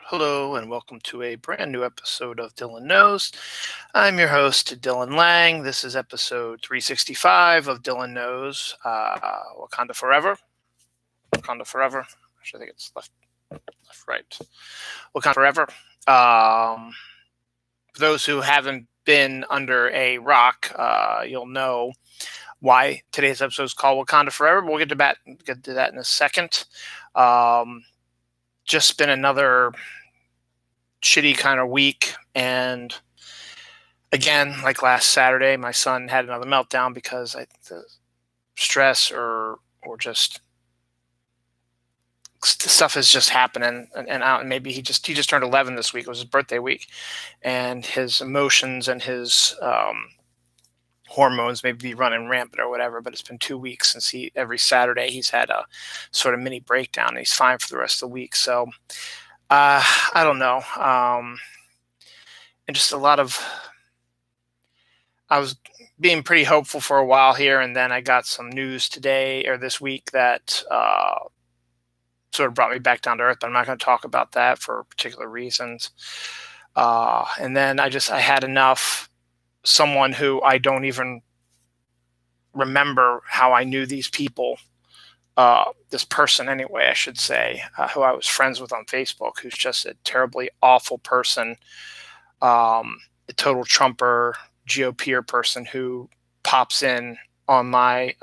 Hello, and welcome to a brand new episode of Dylan Knows. I'm your host, Dylan Lang. This is episode 365 of Dylan Knows. Wakanda Forever. Wakanda Forever. Actually, I think it's left, right. Wakanda Forever. For those who haven't been under a rock, you'll know why today's episode is called Wakanda Forever. We'll get to that in a second. Just been another shitty kind of week, and again, like last Saturday, my son had another meltdown because the stress or just stuff is just happening, and out. And maybe he just turned 11 this week. It was his birthday week, and his emotions and his hormones maybe be running rampant or whatever. But it's been 2 weeks since every Saturday he's had a sort of mini breakdown, and he's fine for the rest of the week. So I don't know. And just a lot of, I was being pretty hopeful for a while here, and then I got some news today or this week that sort of brought me back down to earth, but I'm not going to talk about that for particular reasons. And then I had enough. Someone who I don't even remember how I knew these people, this person anyway, I should say, who I was friends with on Facebook, who's just a terribly awful person, a total Trumper, GOPer person who pops in on my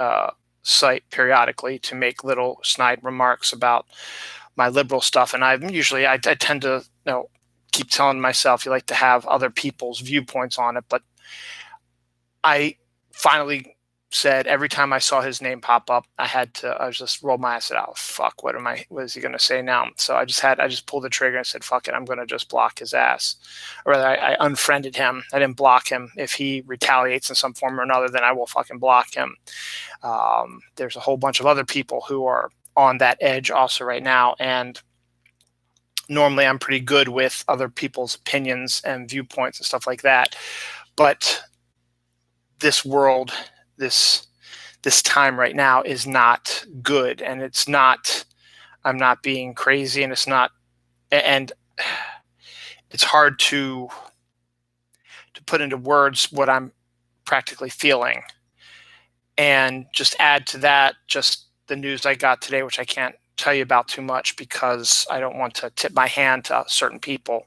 site periodically to make little snide remarks about my liberal stuff. And I tend to keep telling myself you like to have other people's viewpoints on it, but I finally said every time I saw his name pop up, I just rolled my eyes and said, oh, fuck, what is he going to say now? So I just pulled the trigger and said, fuck it, I'm going to just block his ass. Or rather, I unfriended him. I didn't block him. If he retaliates in some form or another, then I will fucking block him. There's a whole bunch of other people who are on that edge also right now. And normally I'm pretty good with other people's opinions and viewpoints and stuff like that. But this world, this time right now is not good, and it's not, I'm not being crazy, and it's not, and it's hard to put into words what I'm practically feeling. And just add to that just the news I got today, which I can't tell you about too much because I don't want to tip my hand to certain people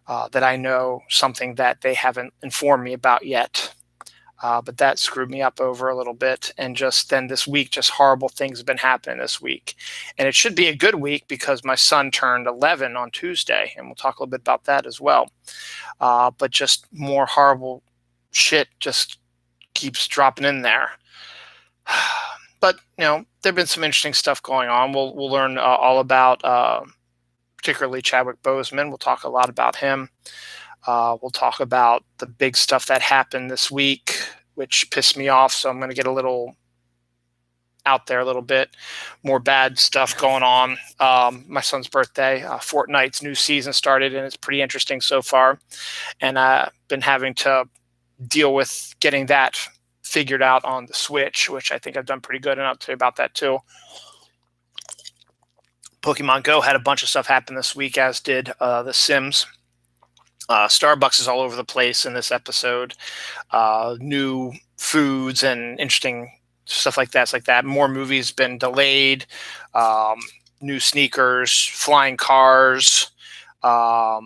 that I know something that they haven't informed me about yet. But that screwed me up over a little bit. And just then this week, just horrible things have been happening this week. And it should be a good week because my son turned 11 on Tuesday, and we'll talk a little bit about that as well. But just more horrible shit just keeps dropping in there. But, there've been some interesting stuff going on. We'll learn all about particularly Chadwick Boseman. We'll talk a lot about him. We'll talk about the big stuff that happened this week, which pissed me off. So I'm going to get a little out there a little bit. More bad stuff going on. My son's birthday, Fortnite's new season started, and it's pretty interesting so far. And I've been having to deal with getting that figured out on the Switch, which I think I've done pretty good, and I'll tell you about that too. Pokemon Go had a bunch of stuff happen this week, as did The Sims. Starbucks is all over the place in this episode. New foods and interesting stuff like that. It's like that. More movies been delayed. New sneakers, flying cars, dog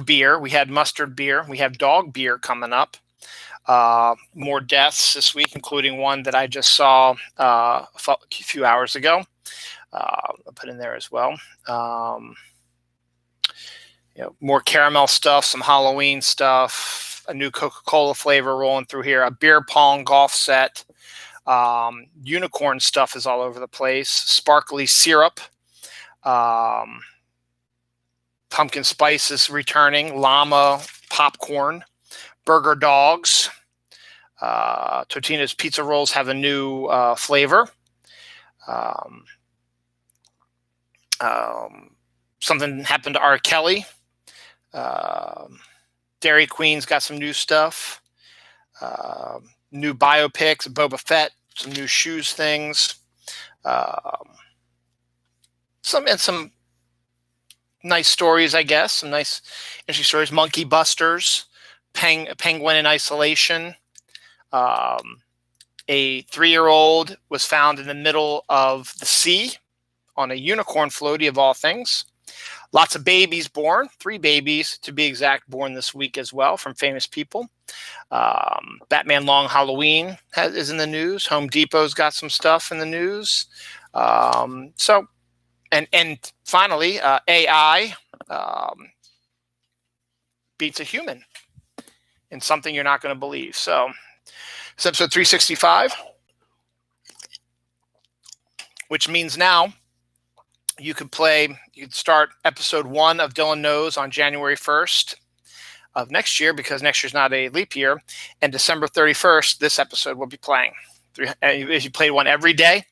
beer. We had mustard beer. We have dog beer coming up. More deaths this week, including one that I just saw a few hours ago. I'll put in there as well. More caramel stuff, some Halloween stuff, a new Coca-Cola flavor rolling through here, a beer pong golf set, unicorn stuff is all over the place, sparkly syrup, pumpkin spice is returning, llama popcorn, burger dogs, Totino's pizza rolls have a new flavor. Something happened to R. Kelly. Dairy Queen's got some new stuff. New biopics, Boba Fett, some new shoes things. some nice stories, I guess. Some nice, interesting stories. Monkey Busters, Penguin in Isolation. A 3-year-old was found in the middle of the sea on a unicorn floaty of all things. Lots of babies born, 3 babies to be exact, born this week as well from famous people. Batman Long Halloween is in the news. Home Depot's got some stuff in the news. And finally, AI beats a human in something you're not going to believe. So it's episode 365, which means now you could start episode 1 of Dylan Knows on January 1st of next year, because next year's not a leap year. And December 31st, this episode will be playing. If you played one every day,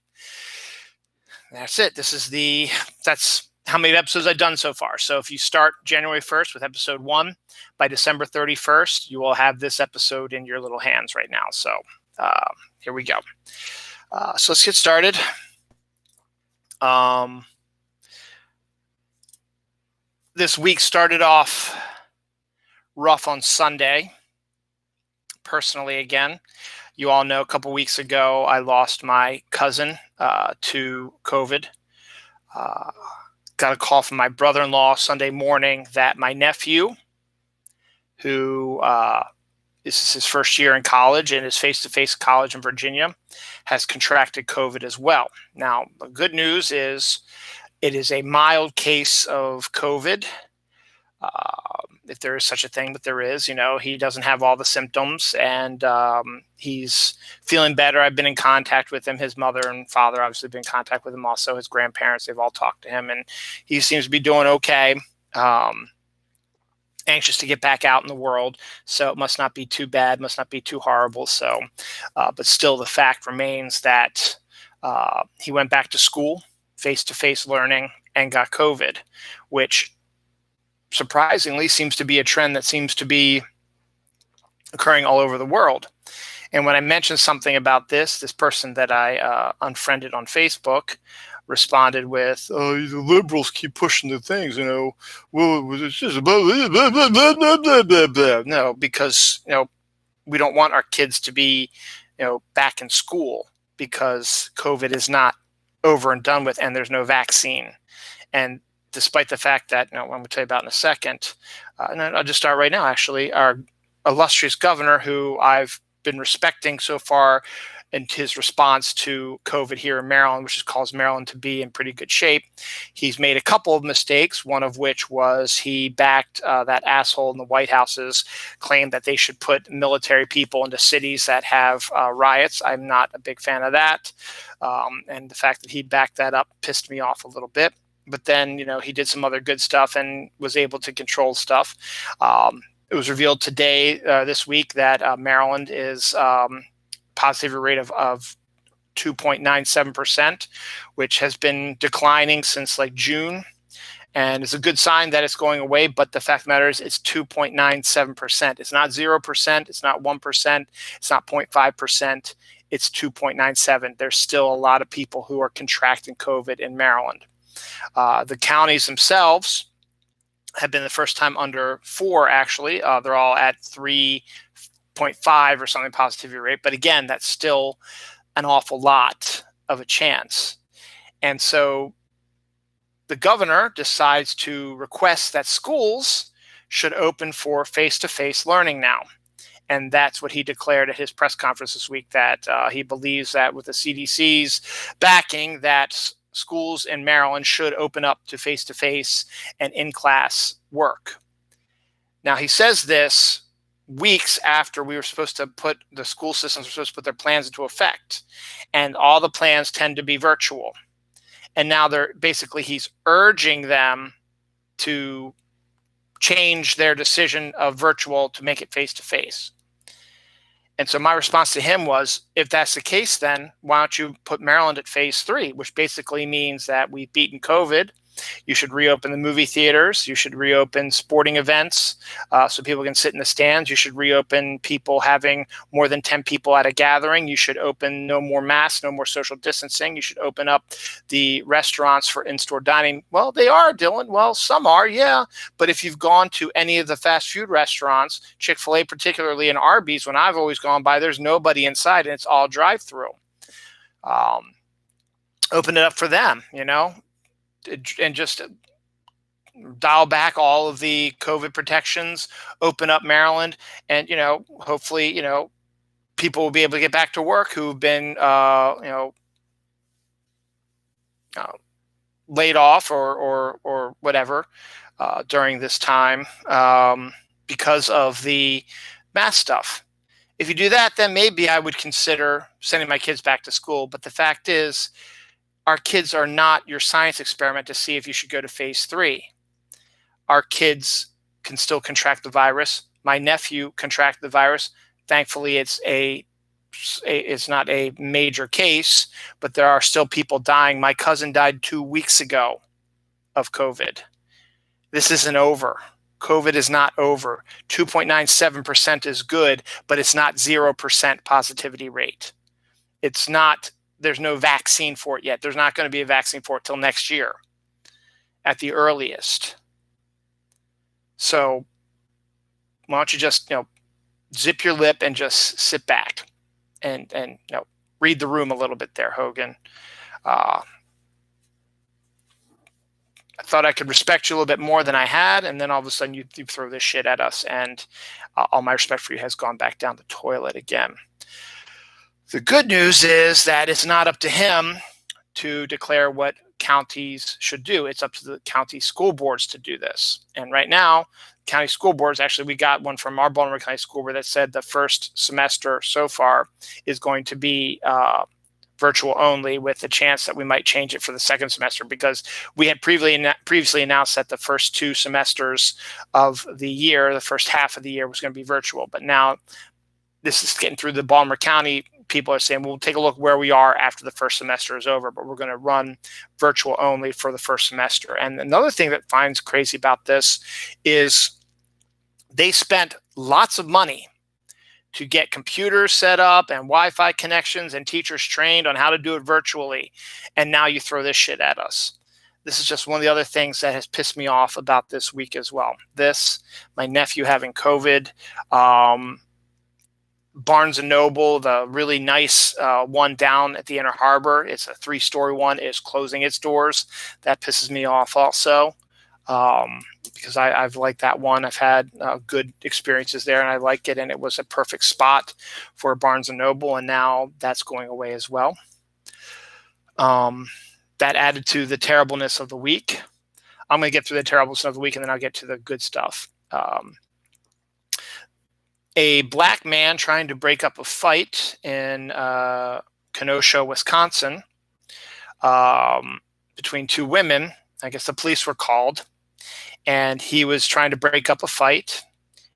that's it. That's how many episodes I've done so far. So if you start January 1st with episode 1, by December 31st, you will have this episode in your little hands right now. So here we go. So let's get started. This week started off rough on Sunday. Personally, again, you all know a couple weeks ago I lost my cousin to COVID. Got a call from my brother-in-law Sunday morning that my nephew, who this is his first year in college and is face-to-face college in Virginia, has contracted COVID as well. Now, the good news is it is a mild case of COVID, if there is such a thing, but there is. He doesn't have all the symptoms, and he's feeling better. I've been in contact with him. His mother and father obviously have been in contact with him, also his grandparents. They've all talked to him, and he seems to be doing okay. Anxious to get back out in the world, so it must not be too bad, must not be too horrible. So, but still, the fact remains that he went back to school, face-to-face learning, and got COVID, which surprisingly seems to be a trend that seems to be occurring all over the world. And when I mentioned something about this person that I unfriended on Facebook responded with, "Oh, the liberals keep pushing the things, well, it's just blah, blah, blah, blah, blah, blah, blah, blah." No, because, we don't want our kids to be, back in school, because COVID is not over and done with, and there's no vaccine. And despite the fact that, I'm going to tell you about in a second, and I'll just start right now, actually, our illustrious governor, who I've been respecting so far in his response to COVID here in Maryland, which calls Maryland to be in pretty good shape. He's made a couple of mistakes, one of which was he backed that asshole in the White House's claim that they should put military people into cities that have riots. I'm not a big fan of that. And the fact that he backed that up pissed me off a little bit. But then, he did some other good stuff and was able to control stuff. It was revealed today, this week, that Maryland is positivity rate of 2.97%, which has been declining since June. And it's a good sign that it's going away. But the fact of the matter is it's 2.97%. It's not 0%. It's not 1%. It's not 0.5%. It's 2.97. There's still a lot of people who are contracting COVID in Maryland. The counties themselves have been the first time under 4, actually. They're all at 3.5 or something positivity rate. But again, that's still an awful lot of a chance. And so the governor decides to request that schools should open for face-to-face learning now. And that's what he declared at his press conference this week, that he believes that with the CDC's backing, that schools in Maryland should open up to face-to-face and in-class work. Now, he says this weeks after we were supposed to put the school systems were supposed to put their plans into effect, and all the plans tend to be virtual. And now he's urging them to change their decision of virtual to make it face-to-face. And so my response to him was, if that's the case, then why don't you put Maryland at phase 3, which basically means that we've beaten COVID You should reopen the movie theaters. You should reopen sporting events so people can sit in the stands. You should reopen people having more than 10 people at a gathering. You should open no more masks, no more social distancing. You should open up the restaurants for in-store dining. Well, they are, Dylan. Well, some are, yeah. But if you've gone to any of the fast food restaurants, Chick-fil-A particularly, and Arby's, when I've always gone by, there's nobody inside and it's all drive-through. Open it up for them, and just dial back all of the COVID protections, open up Maryland, and, hopefully, people will be able to get back to work who've been, laid off or whatever during this time because of the mask stuff. If you do that, then maybe I would consider sending my kids back to school. But the fact is, our kids are not your science experiment to see if you should go to phase 3. Our kids can still contract the virus. My nephew contracted the virus. Thankfully, it's not a major case, but there are still people dying. My cousin died 2 weeks ago of COVID. This isn't over. COVID is not over. 2.97% is good, but it's not 0% positivity rate. There's no vaccine for it yet. There's not going to be a vaccine for it till next year at the earliest. So why don't you just, zip your lip and just sit back and read the room a little bit there, Hogan. I thought I could respect you a little bit more than I had, and then all of a sudden you throw this shit at us, and all my respect for you has gone back down the toilet again. The good news is that it's not up to him to declare what counties should do. It's up to the county school boards to do this. And right now, county school boards, actually, we got one from our Baltimore County School Board that said the first semester so far is going to be virtual only, with the chance that we might change it for the second semester, because we had previously announced that the first 2 semesters of the year, the first half of the year, was going to be virtual. But now this is getting through the Baltimore County. People are saying, we'll take a look where we are after the first semester is over, but we're going to run virtual only for the first semester. And another thing that I find crazy about this is they spent lots of money to get computers set up and Wi-Fi connections and teachers trained on how to do it virtually. And now you throw this shit at us. This is just one of the other things that has pissed me off about this week as well. My nephew having COVID, Barnes & Noble, the really nice one down at the Inner Harbor, it's a 3-story one, is closing its doors. That pisses me off also. Because I've liked that one. I've had good experiences there, and I like it, and it was a perfect spot for Barnes & Noble, and now that's going away as well. That added to the terribleness of the week. I'm going to get through the terribleness of the week, and then I'll get to the good stuff. A black man trying to break up a fight in Kenosha, Wisconsin, between 2 women. I guess the police were called. And he was trying to break up a fight,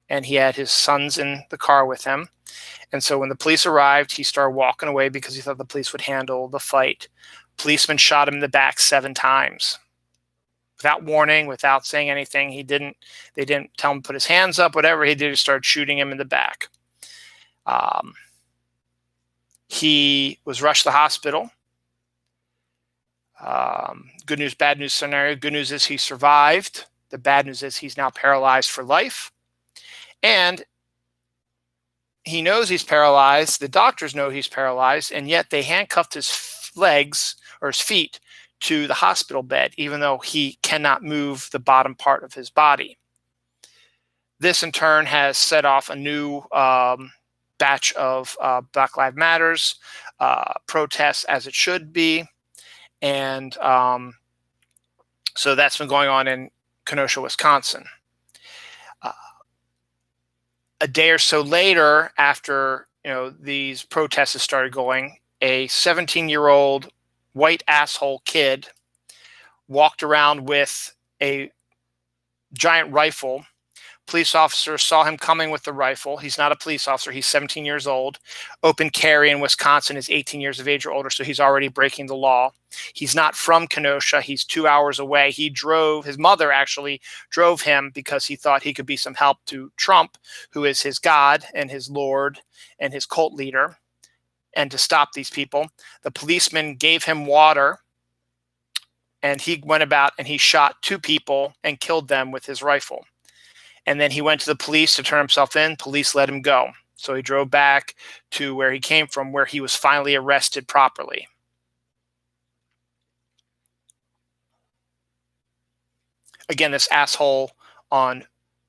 and he had his sons in the car with him. And so when the police arrived, he started walking away because he thought the police would handle the fight. Policeman shot him in the back 7 times. Without warning, without saying anything. They didn't tell him to put his hands up, whatever he did, he started shooting him in the back. He was rushed to the hospital. Good news, bad news scenario. Good news is he survived. The bad news is he's now paralyzed for life. And he knows he's paralyzed. The doctors know he's paralyzed. And yet they handcuffed his legs or his feet to the hospital bed, even though he cannot move the bottom part of his body. This, in turn, has set off a new batch of Black Lives Matters protests, as it should be. And so that's been going on in Kenosha, Wisconsin. A day or so later, after these protests have started going, a 17-year-old white asshole kid walked around with a giant rifle, Police officers saw him coming with the rifle. He's not a police officer. He's 17 years old. Open carry in Wisconsin is 18 years of age or older, so he's already breaking the law. He's not from Kenosha. He's 2 hours away. His mother actually drove him because he thought he could be some help to Trump, who is his God and his Lord and his cult leader, and to stop these people. The policeman gave him water, and he went about and he shot 2 people and killed them with his rifle. And then he went to the police to turn himself in. Police let him go. So he drove back to where he came from, where he was finally arrested properly. Again, this asshole on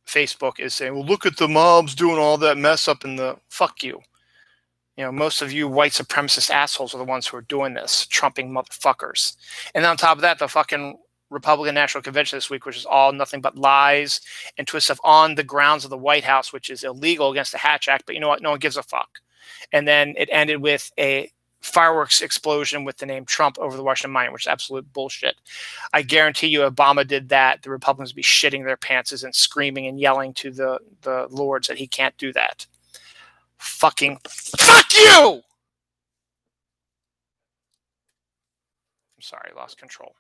Facebook is saying, well, look at the mobs doing all that mess up in the fuck you. You know, most of you white supremacist assholes are the ones who are doing this, trumping motherfuckers. And on top of that, the fucking Republican National Convention this week, which is all nothing but lies and twist stuff on the grounds of the White House, which is illegal against the Hatch Act. But you know what? No one gives a fuck. And then it ended with a fireworks explosion with the name Trump over the Washington Monument, which is absolute bullshit. I guarantee you Obama did that, the Republicans would be shitting their pants and screaming and yelling to the lords that he can't do that. Fucking fuck you! I'm sorry, I lost control.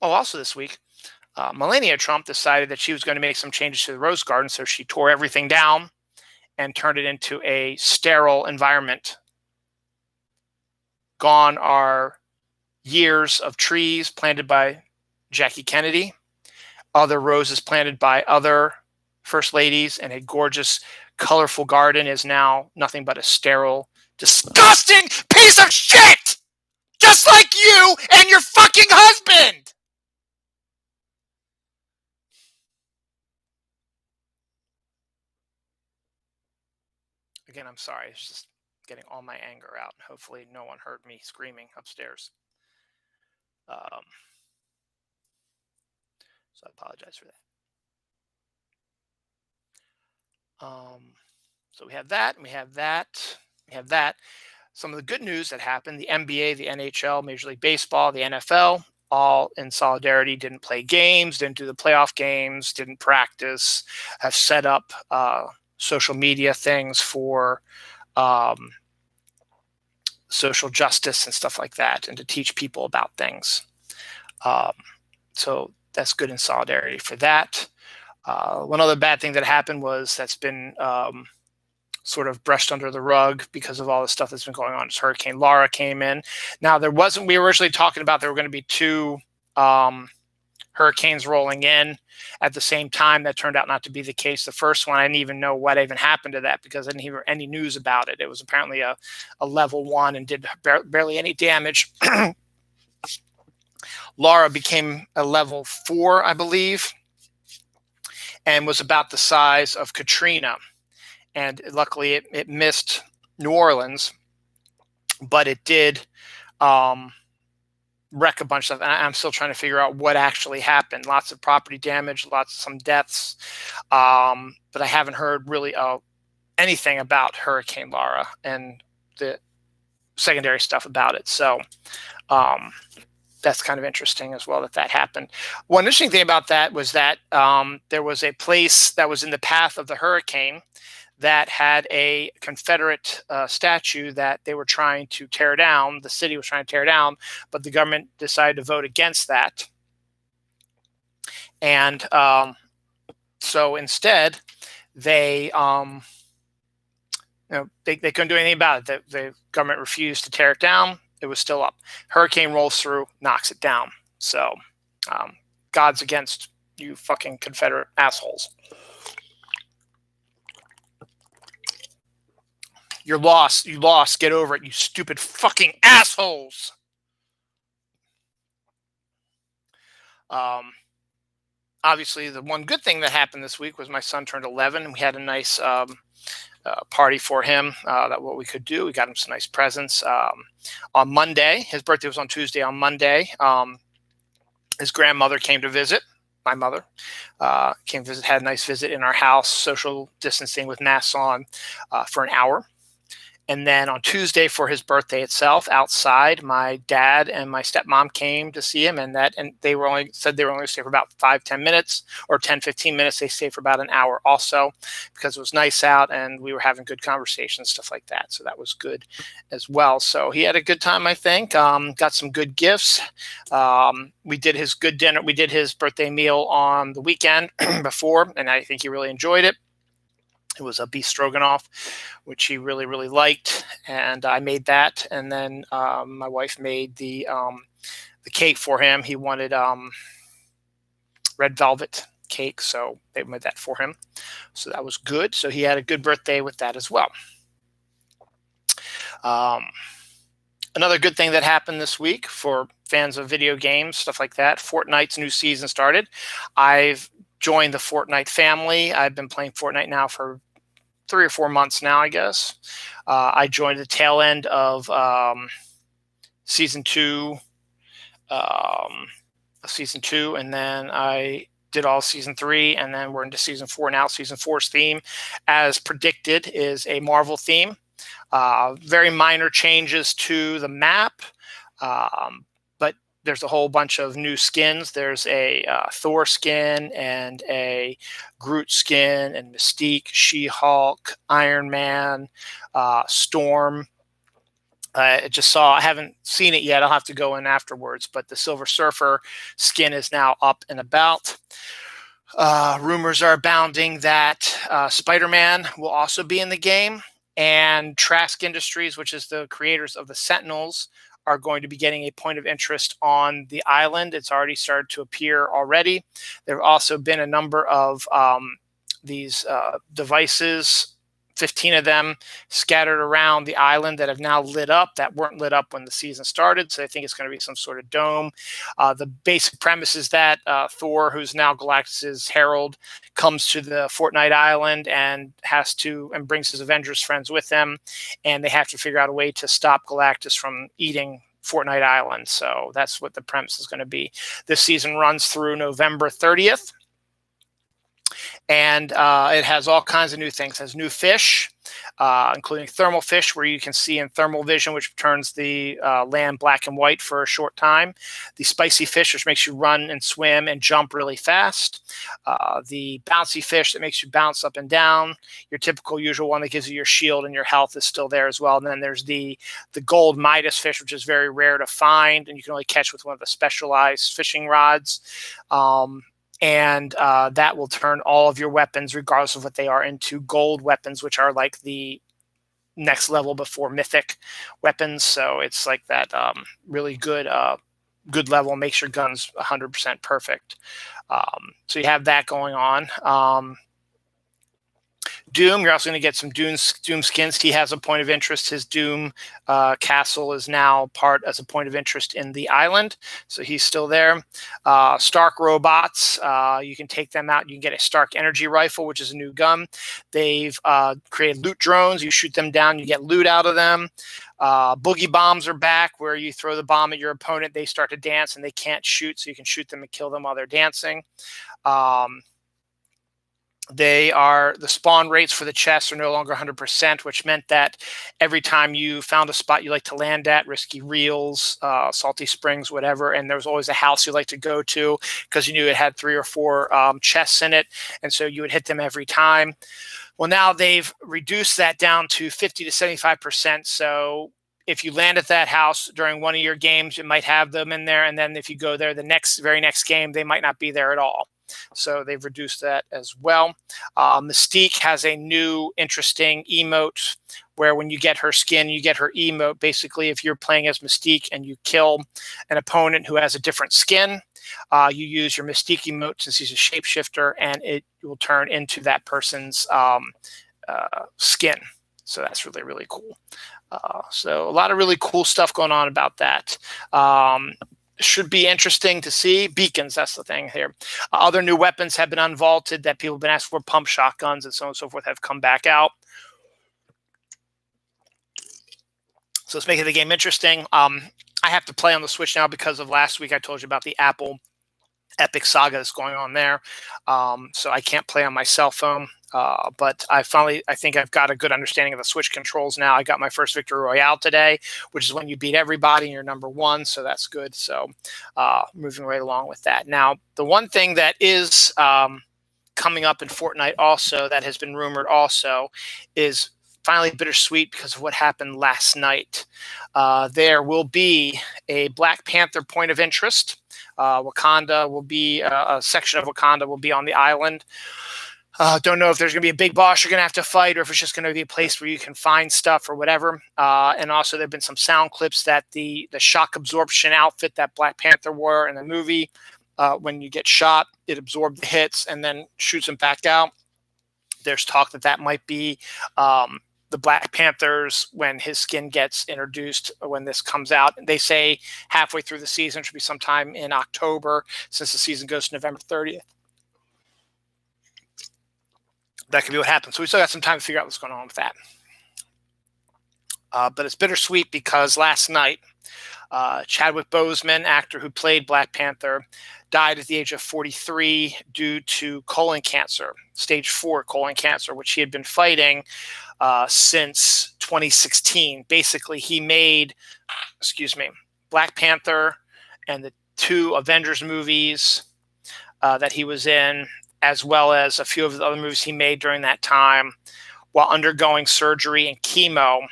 Oh, also this week, Melania Trump decided that she was going to make some changes to the Rose Garden, so she tore everything down and turned it into a sterile environment. Gone are years of trees planted by Jackie Kennedy, other roses planted by other first ladies, and a gorgeous, colorful garden is now nothing but a sterile, disgusting piece of shit! Just like you and your fucking husband! Again, I'm sorry. It's just getting all my anger out. Hopefully no one heard me screaming upstairs. So I apologize for that. So we have that, and we have that. Some of the good news that happened, the NBA, the NHL, Major League Baseball, the NFL, all in solidarity, didn't play games, didn't do the playoff games, didn't practice, have set up social media things for social justice and stuff like that, and to teach people about things. So that's good in solidarity for that. One other bad thing that happened was that's been sort of brushed under the rug because of all the stuff that's been going on. Hurricane Laura came in. Now, we were originally talking about there were going to be 2 hurricanes rolling in at the same time. That turned out not to be the case. The first one, I didn't even know what even happened to that because I didn't hear any news about it. It was apparently a level 1 and did barely any damage. Laura became a level 4, I believe, and was about the size of Katrina. And luckily it missed New Orleans, but it did wreck a bunch of stuff. And I'm still trying to figure out what actually happened. Lots of property damage, some deaths. But I haven't heard really anything about Hurricane Laura and the secondary stuff about it. So that's kind of interesting as well that happened. One interesting thing about that was that there was a place that was in the path of the hurricane that had a Confederate statue that they were trying to tear down. The city was trying to tear down, but the government decided to vote against that. And so instead, they couldn't do anything about it. The government refused to tear it down. It was still up. Hurricane rolls through, knocks it down. So God's against you fucking Confederate assholes. You're lost. You lost. Get over it, you stupid fucking assholes. Obviously, the one good thing that happened this week was my son turned 11, and we had a nice party for him. That what we could do. We got him some nice presents. On Monday, his birthday was on Tuesday. On Monday, his grandmother came to visit. My mother came to visit, had a nice visit in our house, social distancing with masks on for an hour. And then on Tuesday for his birthday itself, outside, my dad and my stepmom came to see him, and they were only said they were only going to stay for about 5-10 minutes, or 10-15 minutes. They stayed for about an hour also, because it was nice out and we were having good conversations, stuff like that. So that was good as well. So he had a good time, I think. Got some good gifts. We did his good dinner. We did his birthday meal on the weekend before, and I think he really enjoyed it. It was a beef stroganoff, which he really, really liked, and I made that. And then my wife made the cake for him. He wanted red velvet cake, so they made that for him. So that was good. So he had a good birthday with that as well. Another good thing that happened this week for fans of video games, stuff like that, Fortnite's new season started. I've joined the Fortnite family. I've been playing Fortnite now for 3 or 4 months now, I guess. I joined the tail end of season 2, and then I did all season 3, and then we're into season 4 now. Season 4's theme, as predicted, is a Marvel theme. Very minor changes to the map, but there's a whole bunch of new skins. There's a Thor skin and a Groot skin and Mystique, She-Hulk, Iron Man, Storm. I haven't seen it yet. I'll have to go in afterwards, but the Silver Surfer skin is now up and about. Rumors are abounding that Spider-Man will also be in the game, and Trask Industries, which is the creators of the Sentinels, are going to be getting a point of interest on the island. It's already started to appear already. There have also been a number of these devices, 15 of them, scattered around the island that have now lit up, that weren't lit up when the season started. So I think it's going to be some sort of dome. The basic premise is that Thor, who's now Galactus's herald, comes to the Fortnite island and brings his Avengers friends with him, and they have to figure out a way to stop Galactus from eating Fortnite Island. So that's what the premise is going to be. This season runs through November 30th. And it has all kinds of new things. It has new fish, including thermal fish, where you can see in thermal vision, which turns the land black and white for a short time. The spicy fish, which makes you run and swim and jump really fast. The bouncy fish that makes you bounce up and down. Your typical usual one that gives you your shield and your health is still there as well. And then there's the gold Midas fish, which is very rare to find, and you can only catch with one of the specialized fishing rods. And that will turn all of your weapons, regardless of what they are, into gold weapons, which are like the next level before mythic weapons. So it's like that really good level, makes your guns 100% perfect. So you have that going on. Doom, you're also going to get some Doom skins. He has a point of interest. His Doom castle is now as a point of interest in the island, so he's still there. Stark robots, you can take them out. You can get a Stark energy rifle, which is a new gun. They've created loot drones. You shoot them down, you get loot out of them. Boogie bombs are back, where you throw the bomb at your opponent, they start to dance and they can't shoot, so you can shoot them and kill them while they're dancing. The spawn rates for the chests are no longer 100%, which meant that every time you found a spot you like to land at, Risky Reels, Salty Springs, whatever, and there was always a house you like to go to because you knew it had 3 or 4 chests in it, and so you would hit them every time. Well, now they've reduced that down to 50 to 75%. So if you land at that house during one of your games, it might have them in there, and then if you go there the very next game, they might not be there at all. So they've reduced that as well. Mystique has a new interesting emote where when you get her skin, you get her emote. Basically, if you're playing as Mystique and you kill an opponent who has a different skin, you use your Mystique emote since he's a shapeshifter, and it will turn into that person's skin. So that's really, really cool. So a lot of really cool stuff going on about that. Should be interesting to see. Beacons, that's the thing here. Other new weapons have been unvaulted that people have been asking for. Pump shotguns and so on and so forth have come back out. So it's making the game interesting. I have to play on the Switch now because of last week I told you about the Apple Epic saga that's going on there. So I can't play on my cell phone. But I think I've got a good understanding of the Switch controls now. I got my first Victory Royale today, which is when you beat everybody and you're number one. So that's good. So moving right along with that. Now, the one thing that is coming up in Fortnite also that has been rumored also is finally bittersweet because of what happened last night. There will be a Black Panther point of interest. Wakanda will be a section of Wakanda will be on the island. Don't know if there's going to be a big boss you're going to have to fight or if it's just going to be a place where you can find stuff or whatever. And also there have been some sound clips that the shock absorption outfit that Black Panther wore in the movie, when you get shot, it absorbs the hits and then shoots them back out. There's talk that might be the Black Panthers when his skin gets introduced when this comes out. They say halfway through the season, should be sometime in October, since the season goes to November 30th. That could be what happens. So we still got some time to figure out what's going on with that. But it's bittersweet because last night, Chadwick Boseman, actor who played Black Panther, died at the age of 43 due to colon cancer, stage 4 colon cancer, which he had been fighting since 2016. Basically, he made, Black Panther and the 2 Avengers movies that he was in, as well as a few of the other movies he made during that time while undergoing surgery and chemo.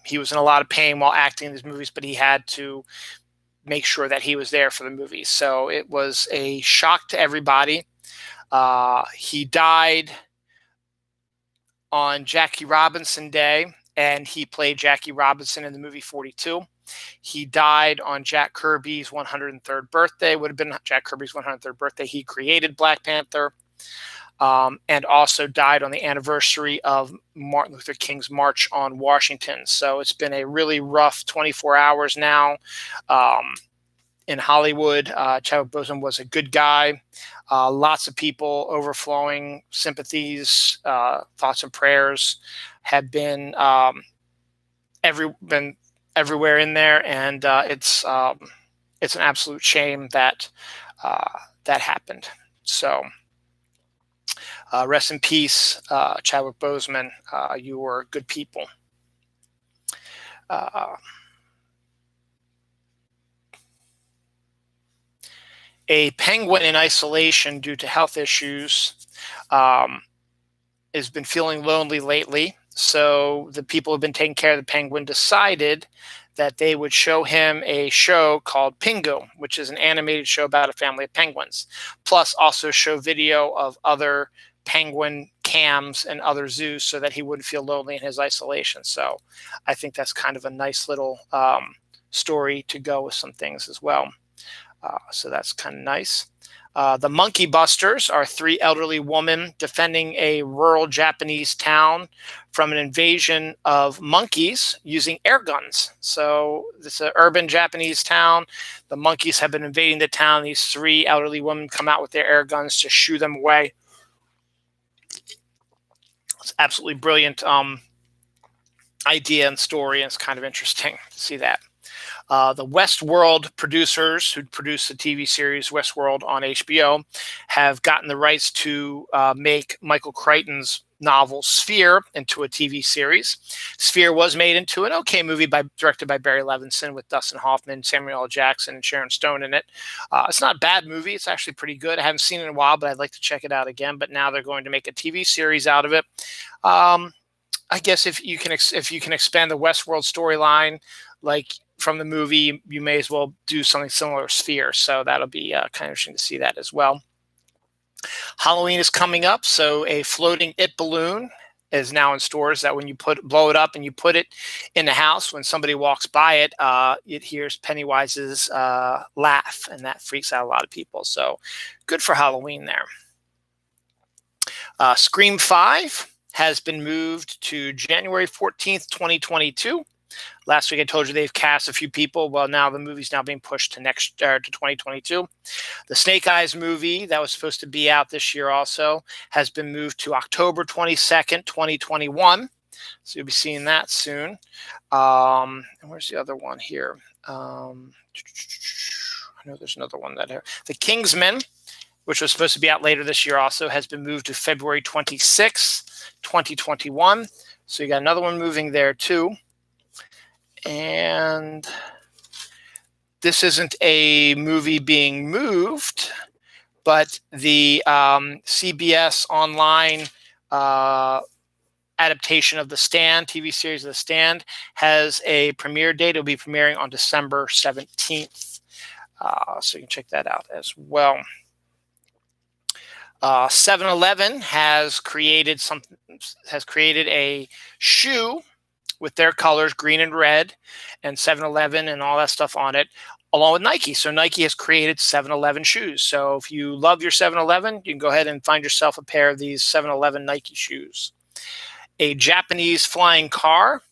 He was in a lot of pain while acting in these movies, but he had to make sure that he was there for the movies. So it was a shock to everybody. He died on Jackie Robinson Day, and he played Jackie Robinson in the movie 42. He died on Jack Kirby's 103rd birthday. Would have been Jack Kirby's 103rd birthday. He created Black Panther. And also died on the anniversary of Martin Luther King's March on Washington. So it's been a really rough 24 hours now in Hollywood. Chadwick Boseman was a good guy. Lots of people overflowing sympathies, thoughts and prayers have been everywhere in there, and it's an absolute shame that that happened. So. Rest in peace, Chadwick Boseman. You were good people. A penguin in isolation due to health issues has been feeling lonely lately. So the people who have been taking care of the penguin decided that they would show him a show called Pingu, which is an animated show about a family of penguins. Plus also show video of other penguin cams and other zoos so that he wouldn't feel lonely in his isolation. So I think that's kind of a nice little story to go with some things as well. So that's kind of nice. The Monkey Busters are 3 elderly women defending a rural Japanese town from an invasion of monkeys using air guns. So this is an urban Japanese town. The monkeys have been invading the town. These 3 elderly women come out with their air guns to shoo them away. It's absolutely brilliant idea and story, and it's kind of interesting to see that. The Westworld producers who produced the TV series Westworld on HBO have gotten the rights to make Michael Crichton's novel Sphere into a TV series. Sphere was made into an okay movie directed by Barry Levinson with Dustin Hoffman, Samuel L. Jackson, and Sharon Stone in it. It's not a bad movie. It's actually pretty good. I haven't seen it in a while, but I'd like to check it out again. But now they're going to make a TV series out of it. I guess if you can expand the Westworld storyline, like from the movie, you may as well do something similar to Sphere. So that'll be kind of interesting to see that as well. Halloween is coming up, so a floating It balloon is now in stores that when you blow it up and you put it in the house, when somebody walks by it, it hears Pennywise's laugh, and that freaks out a lot of people. So good for Halloween there. Scream 5 has been moved to January 14th, 2022. Last week I told you they've cast a few people. Well, now the movie's now being pushed to 2022. The Snake Eyes movie that was supposed to be out this year also has been moved to October 22nd, 2021. So you'll be seeing that soon. And where's the other one here? I know there's another one that The Kingsman which was supposed to be out later this year also, has been moved to February 26th, 2021. So you got another one moving there too. And this isn't a movie being moved, but the CBS online adaptation of The Stand, TV series of The Stand, has a premiere date. It'll be premiering on December 17th. So you can check that out as well. 7-Eleven has created a shoe with their colors, green and red, and 7-Eleven and all that stuff on it, along with Nike. So Nike has created 7-Eleven shoes. So if you love your 7-Eleven, you can go ahead and find yourself a pair of these 7-Eleven Nike shoes. A Japanese flying car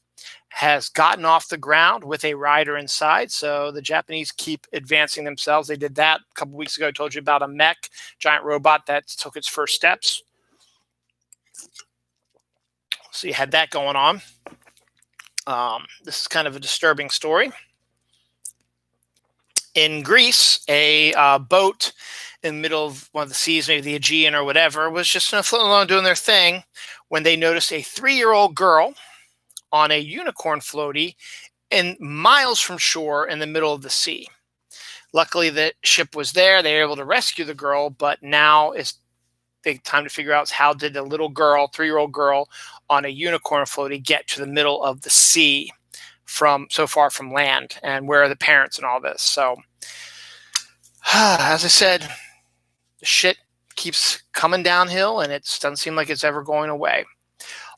has gotten off the ground with a rider inside. So the Japanese keep advancing themselves. They did that a couple weeks ago. I told you about a mech, giant robot that took its first steps. So you had that going on. This is kind of a disturbing story. In Greece, a boat in the middle of one of the seas, maybe the Aegean or whatever, was just floating along doing their thing when they noticed a 3-year-old girl on a unicorn floaty and miles from shore in the middle of the sea. Luckily, the ship was there. They were able to rescue the girl, but now it's big time to figure out how did a little girl, 3-year-old girl on a unicorn floaty get to the middle of the sea from so far from land, and where are the parents and all this? So, as I said, the shit keeps coming downhill, and it doesn't seem like it's ever going away.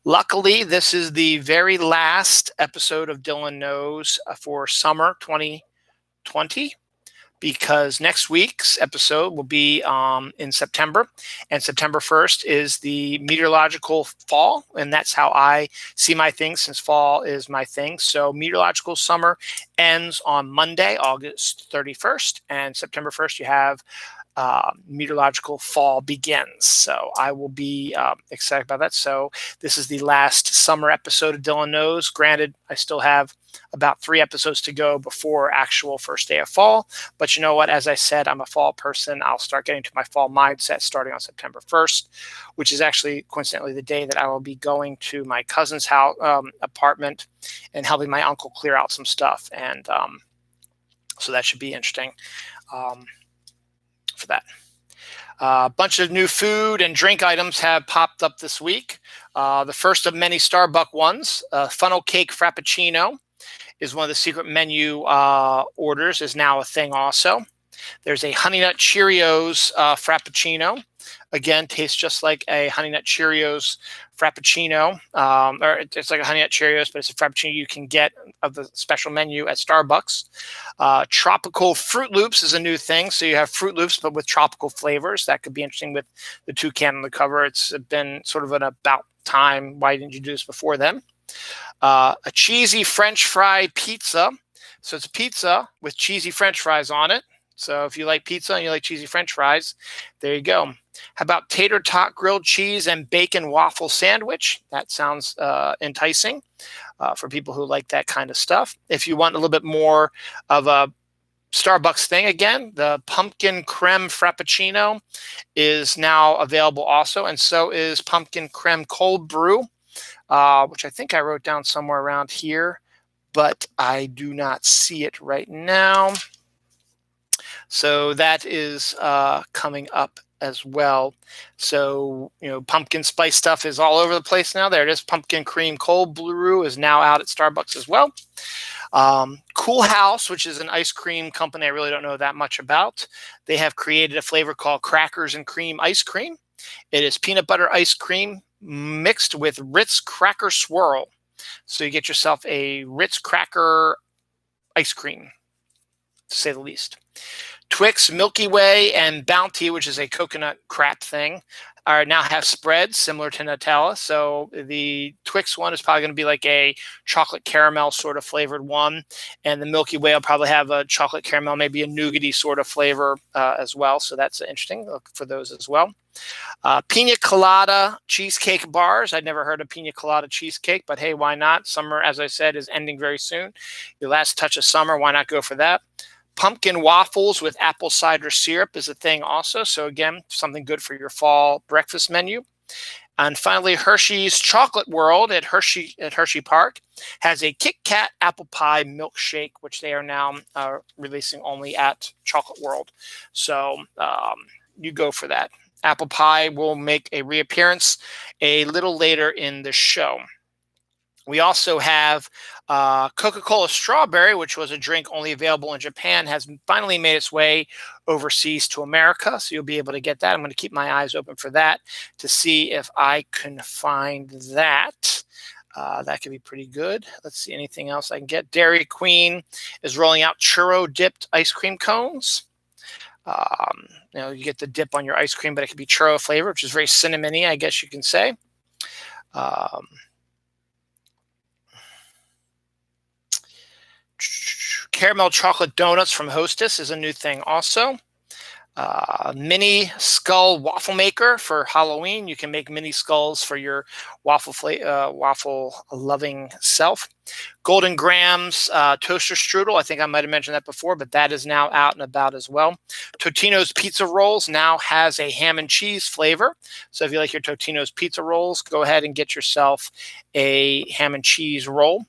Luckily, this is the very last episode of Dylan Knows for summer 2020, because next week's episode will be in September, and September 1st is the meteorological fall, and that's how I see my thing, since fall is my thing. So meteorological summer ends on Monday, August 31st, and September 1st you have meteorological fall begins. So I will be excited about that. So this is the last summer episode of Dylan Knows. Granted, I still have about 3 episodes to go before actual first day of fall. But you know what? As I said, I'm a fall person. I'll start getting to my fall mindset starting on September 1st, which is actually coincidentally the day that I will be going to my cousin's house apartment and helping my uncle clear out some stuff. And so that should be interesting. For that. A bunch of new food and drink items have popped up this week. The first of many Starbucks ones, funnel cake frappuccino, is one of the secret menu orders, is now a thing also. There's a Honey Nut Cheerios frappuccino. Again, tastes just like a Honey Nut Cheerios frappuccino. Or it's like a Honey Nut Cheerios, but it's a frappuccino you can get of the special menu at Starbucks. Tropical Fruit Loops is a new thing. So you have Fruit Loops, but with tropical flavors. That could be interesting with the toucan on the cover. It's been sort of an about time. Why didn't you do this before then? A cheesy French fry pizza. So it's a pizza with cheesy French fries on it. So if you like pizza and you like cheesy French fries, there you go. How about tater tot grilled cheese and bacon waffle sandwich? That sounds enticing for people who like that kind of stuff. If you want a little bit more of a Starbucks thing, again, the pumpkin creme frappuccino is now available also, and so is pumpkin creme cold brew, which I think I wrote down somewhere around here, but I do not see it right now. So that is coming up as well. So, pumpkin spice stuff is all over the place now. There it is. Pumpkin cream cold brew is now out at Starbucks as well. Cool House, which is an ice cream company I really don't know that much about. They have created a flavor called Crackers and Cream Ice Cream. It is peanut butter ice cream mixed with Ritz Cracker Swirl. So you get yourself a Ritz Cracker ice cream, to say the least. Twix, Milky Way, and Bounty, which is a coconut crap thing, now have spreads similar to Nutella. So the Twix one is probably going to be like a chocolate caramel sort of flavored one. And the Milky Way will probably have a chocolate caramel, maybe a nougaty sort of flavor as well. So that's interesting. Look for those as well. Pina Colada cheesecake bars. I'd never heard of Pina Colada cheesecake, but hey, why not? Summer, as I said, is ending very soon. Your last touch of summer, why not go for that? Pumpkin waffles with apple cider syrup is a thing also. So again, something good for your fall breakfast menu. And finally, Hershey's Chocolate World at Hershey Park has a Kit Kat apple pie milkshake, which they are now releasing only at Chocolate World. So you go for that. Apple pie will make a reappearance a little later in the show. We also have Coca-Cola Strawberry, which was a drink only available in Japan, has finally made its way overseas to America. So you'll be able to get that. I'm going to keep my eyes open for that to see if I can find that. That could be pretty good. Let's see anything else I can get. Dairy Queen is rolling out churro dipped ice cream cones. You get the dip on your ice cream, but it could be churro flavor, which is very cinnamony, I guess you can say. Caramel chocolate donuts from Hostess is a new thing also. Mini skull waffle maker for Halloween. You can make mini skulls for your waffle loving self. Golden Grams toaster strudel. I think I might have mentioned that before, but that is now out and about as well. Totino's pizza rolls now has a ham and cheese flavor. So if you like your Totino's pizza rolls, go ahead and get yourself a ham and cheese roll.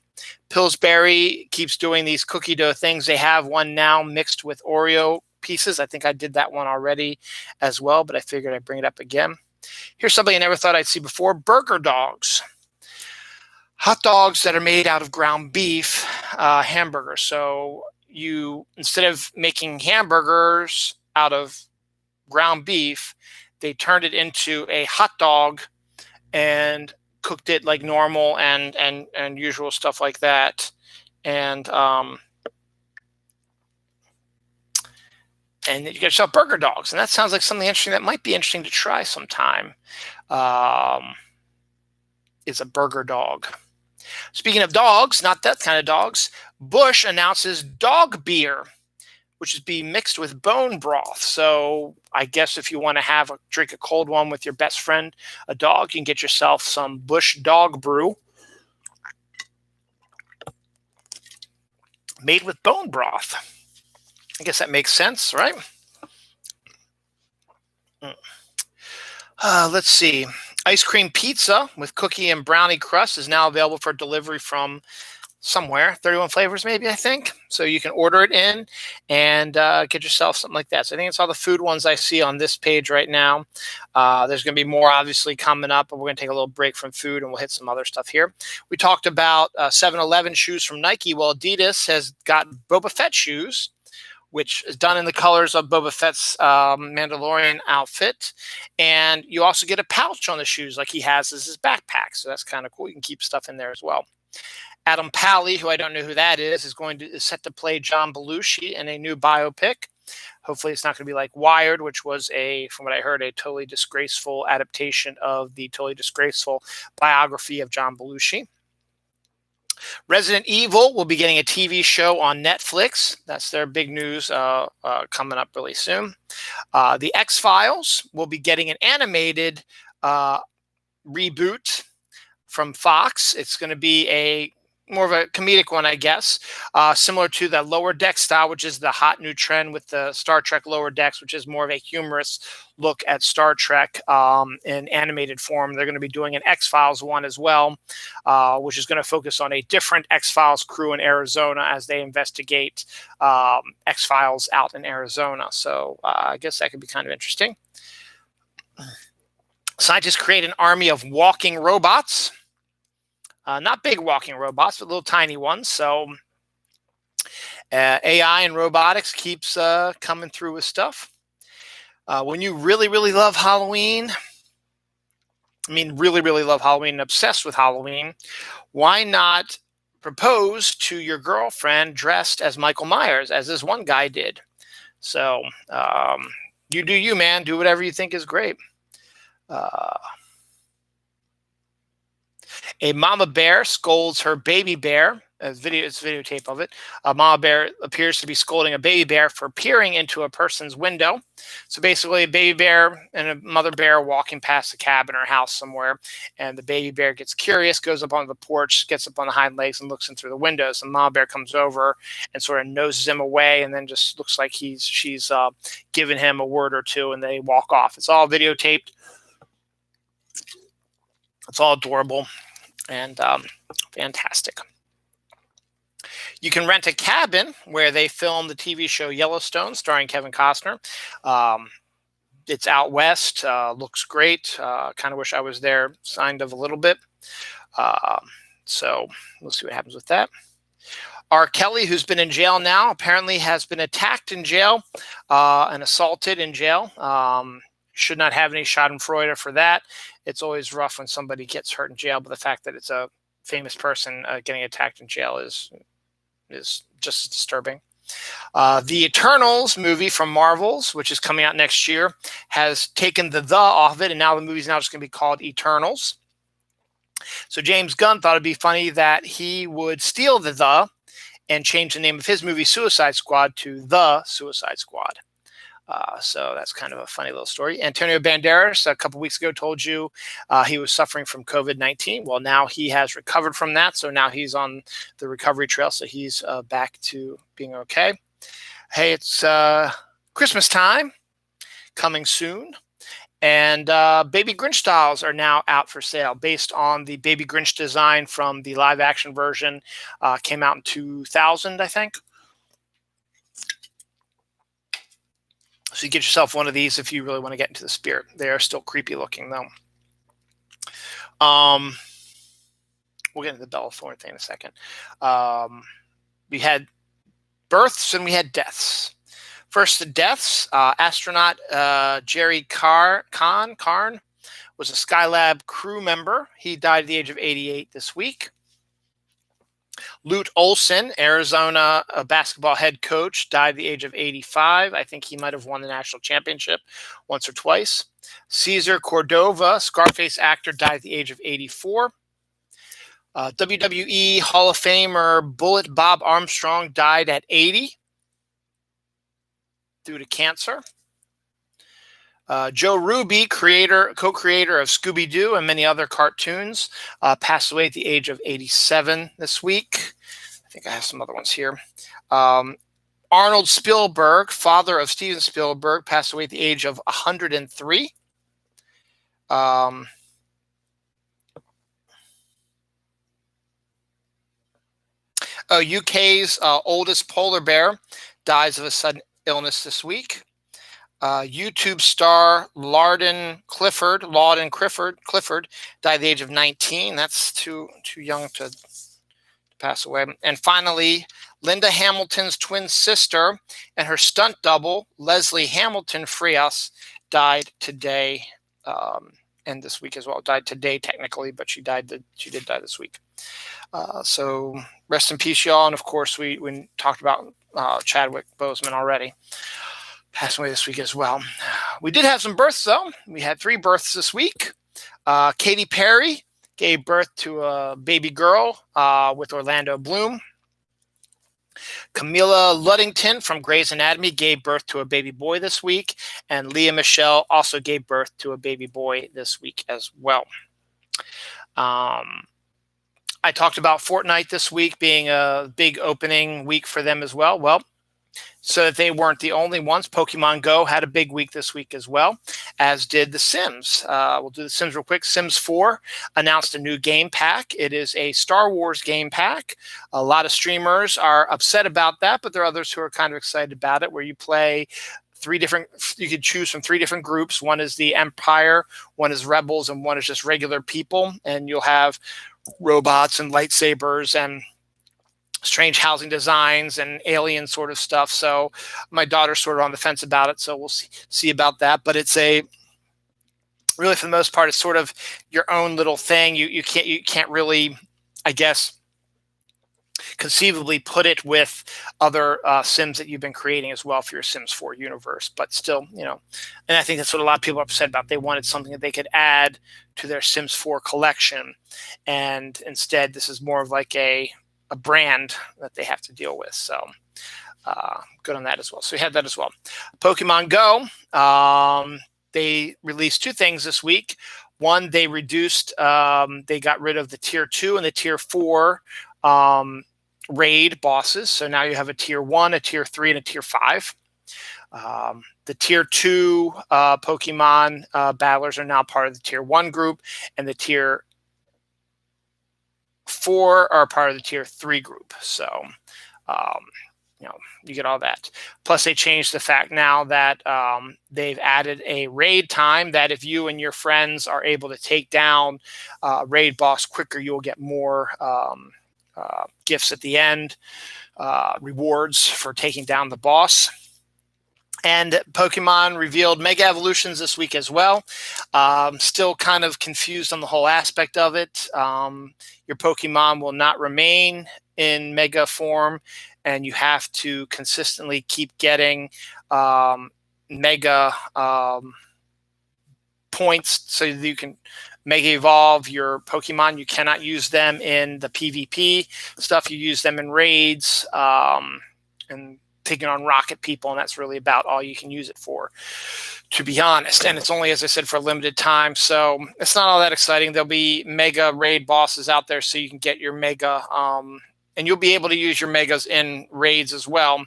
Pillsbury keeps doing these cookie dough things. They have one now mixed with Oreo pieces. I think I did that one already as well, but I figured I'd bring it up again. Here's something I never thought I'd see before: burger dogs. Hot dogs that are made out of ground beef hamburgers. So you, instead of making hamburgers out of ground beef, they turned it into a hot dog and cooked it like normal and usual stuff like that. And you get yourself burger dogs. And that sounds like something interesting that might be interesting to try sometime. Is a burger dog. Speaking of dogs, not that kind of dogs, Bush announces dog beer, which is being mixed with bone broth. So I guess if you want to drink a cold one with your best friend, a dog, you can get yourself some Bush dog brew made with bone broth. I guess that makes sense, right? Let's see. Ice cream pizza with cookie and brownie crust is now available for delivery from somewhere, 31 flavors maybe, I think. So you can order it in and get yourself something like that. So I think it's all the food ones I see on this page right now. There's going to be more obviously coming up, but we're going to take a little break from food and we'll hit some other stuff here. We talked about 7-Eleven shoes from Nike. Well, Adidas has got Boba Fett shoes, which is done in the colors of Boba Fett's Mandalorian outfit. And you also get a pouch on the shoes like he has as his backpack. So that's kind of cool. You can keep stuff in there as well. Adam Pally, who I don't know who that is set to play John Belushi in a new biopic. Hopefully it's not going to be like Wired, which was from what I heard, a totally disgraceful adaptation of the totally disgraceful biography of John Belushi. Resident Evil will be getting a TV show on Netflix. That's their big news coming up really soon. The X-Files will be getting an animated reboot from Fox. It's going to be more of a comedic one, I guess, similar to the Lower Deck style, which is the hot new trend with the Star Trek Lower Decks, which is more of a humorous look at Star Trek in animated form. They're going to be doing an X-Files one as well, which is going to focus on a different X-Files crew in Arizona as they investigate X-Files out in Arizona. So I guess that could be kind of interesting. Scientists create an army of walking robots. Not big walking robots, but little tiny ones. So AI and robotics keeps coming through with stuff. When you really, really love Halloween, really, really love Halloween and obsessed with Halloween, why not propose to your girlfriend dressed as Michael Myers, as this one guy did? So you do you, man. Do whatever you think is great. A mama bear scolds her baby bear. It's videotape of it. A mama bear appears to be scolding a baby bear for peering into a person's window. So basically, a baby bear and a mother bear walking past a cabin or house somewhere, and the baby bear gets curious, goes up on the porch, gets up on the hind legs, and looks in through the windows. The mama bear comes over and sort of noses him away, and then just looks like she's giving him a word or two, and they walk off. It's all videotaped. It's all adorable and fantastic. You can rent a cabin where they filmed the TV show Yellowstone, starring Kevin Costner. It's out west. Looks great. Kind of wish I was there, signed of a little bit. So we'll see what happens with that. R. Kelly, who's been in jail now, apparently has been attacked in jail and assaulted in jail. Should not have any schadenfreude for that. It's always rough when somebody gets hurt in jail, but the fact that it's a famous person getting attacked in jail is just as disturbing. The Eternals movie from Marvel's, which is coming out next year, has taken the off of it, and now the movie's now just going to be called Eternals. So James Gunn thought it'd be funny that he would steal the and change the name of his movie Suicide Squad to The Suicide Squad. So that's kind of a funny little story. Antonio Banderas, a couple weeks ago, told you he was suffering from COVID-19. Well, now he has recovered from that. So now he's on the recovery trail. So he's back to being okay. Hey, it's Christmas time coming soon. And Baby Grinch dolls are now out for sale based on the Baby Grinch design from the live action version. Came out in 2000, I think. So you get yourself one of these if you really want to get into the spirit. They are still creepy looking, though. We'll get into the Bella Thorne thing in a second. We had births and we had deaths. First, the deaths. Astronaut Jerry Karn was a Skylab crew member. He died at the age of 88 this week. Lute Olson, Arizona basketball head coach, died at the age of 85. I think he might have won the national championship once or twice. Cesar Cordova, Scarface actor, died at the age of 84. WWE Hall of Famer Bullet Bob Armstrong died at 80 due to cancer. Joe Ruby, co-creator of Scooby-Doo and many other cartoons, passed away at the age of 87 this week. I think I have some other ones here. Arnold Spielberg, father of Steven Spielberg, passed away at the age of 103. UK's oldest polar bear dies of a sudden illness this week. YouTube star Lawden Clifford died at the age of 19. That's too young to pass away. And finally, Linda Hamilton's twin sister and her stunt double, Leslie Hamilton Frias, died today and this week as well. Died today technically, but she did die this week. So rest in peace, y'all. And of course, we talked about Chadwick Boseman already. Passed away this week as well. We did have some births, though. We had 3 births this week. Katy Perry gave birth to a baby girl with Orlando Bloom. Camilla Luddington from Grey's Anatomy gave birth to a baby boy this week. And Leah Michelle also gave birth to a baby boy this week as well. I talked about Fortnite this week being a big opening week for them as well. Well, so that they weren't the only ones. Pokemon Go had a big week this week as well, as did The Sims. We'll do The Sims real quick. Sims 4 announced a new game pack. It is a Star Wars game pack. A lot of streamers are upset about that, but there are others who are kind of excited about it, where you play you could choose from 3 different groups. One is the Empire, one is Rebels, and one is just regular people. And you'll have robots and lightsabers and strange housing designs and alien sort of stuff. So my daughter's sort of on the fence about it. So we'll see about that. But it's really, for the most part, it's sort of your own little thing. You can't really, I guess, conceivably put it with other Sims that you've been creating as well for your Sims 4 universe. But still, and I think that's what a lot of people are upset about. They wanted something that they could add to their Sims 4 collection, and instead, this is more of like a brand that they have to deal with. So good on that as well. So we had that as well. Pokemon Go. They released two things this week. One, they reduced, they got rid of the tier 2 and the tier 4 raid bosses. So now you have a tier 1, a tier 3, and a tier 5. The tier 2 Pokemon battlers are now part of the tier 1 group, and the tier 4 are part of the tier 3 group. So, you get all that. Plus, they changed the fact now that they've added a raid time that if you and your friends are able to take down raid boss quicker, you'll get more gifts at the end, rewards for taking down the boss. And Pokemon revealed Mega Evolutions this week as well. Still kind of confused on the whole aspect of it. Your Pokemon will not remain in Mega form, and you have to consistently keep getting Mega points so that you can Mega Evolve your Pokemon. You cannot use them in the PvP stuff. You use them in raids and taking on rocket people, and that's really about all you can use it for, to be honest. And it's only, as I said, for a limited time, so it's not all that exciting. There'll be Mega raid bosses out there, so you can get your Mega, and you'll be able to use your Megas in raids as well.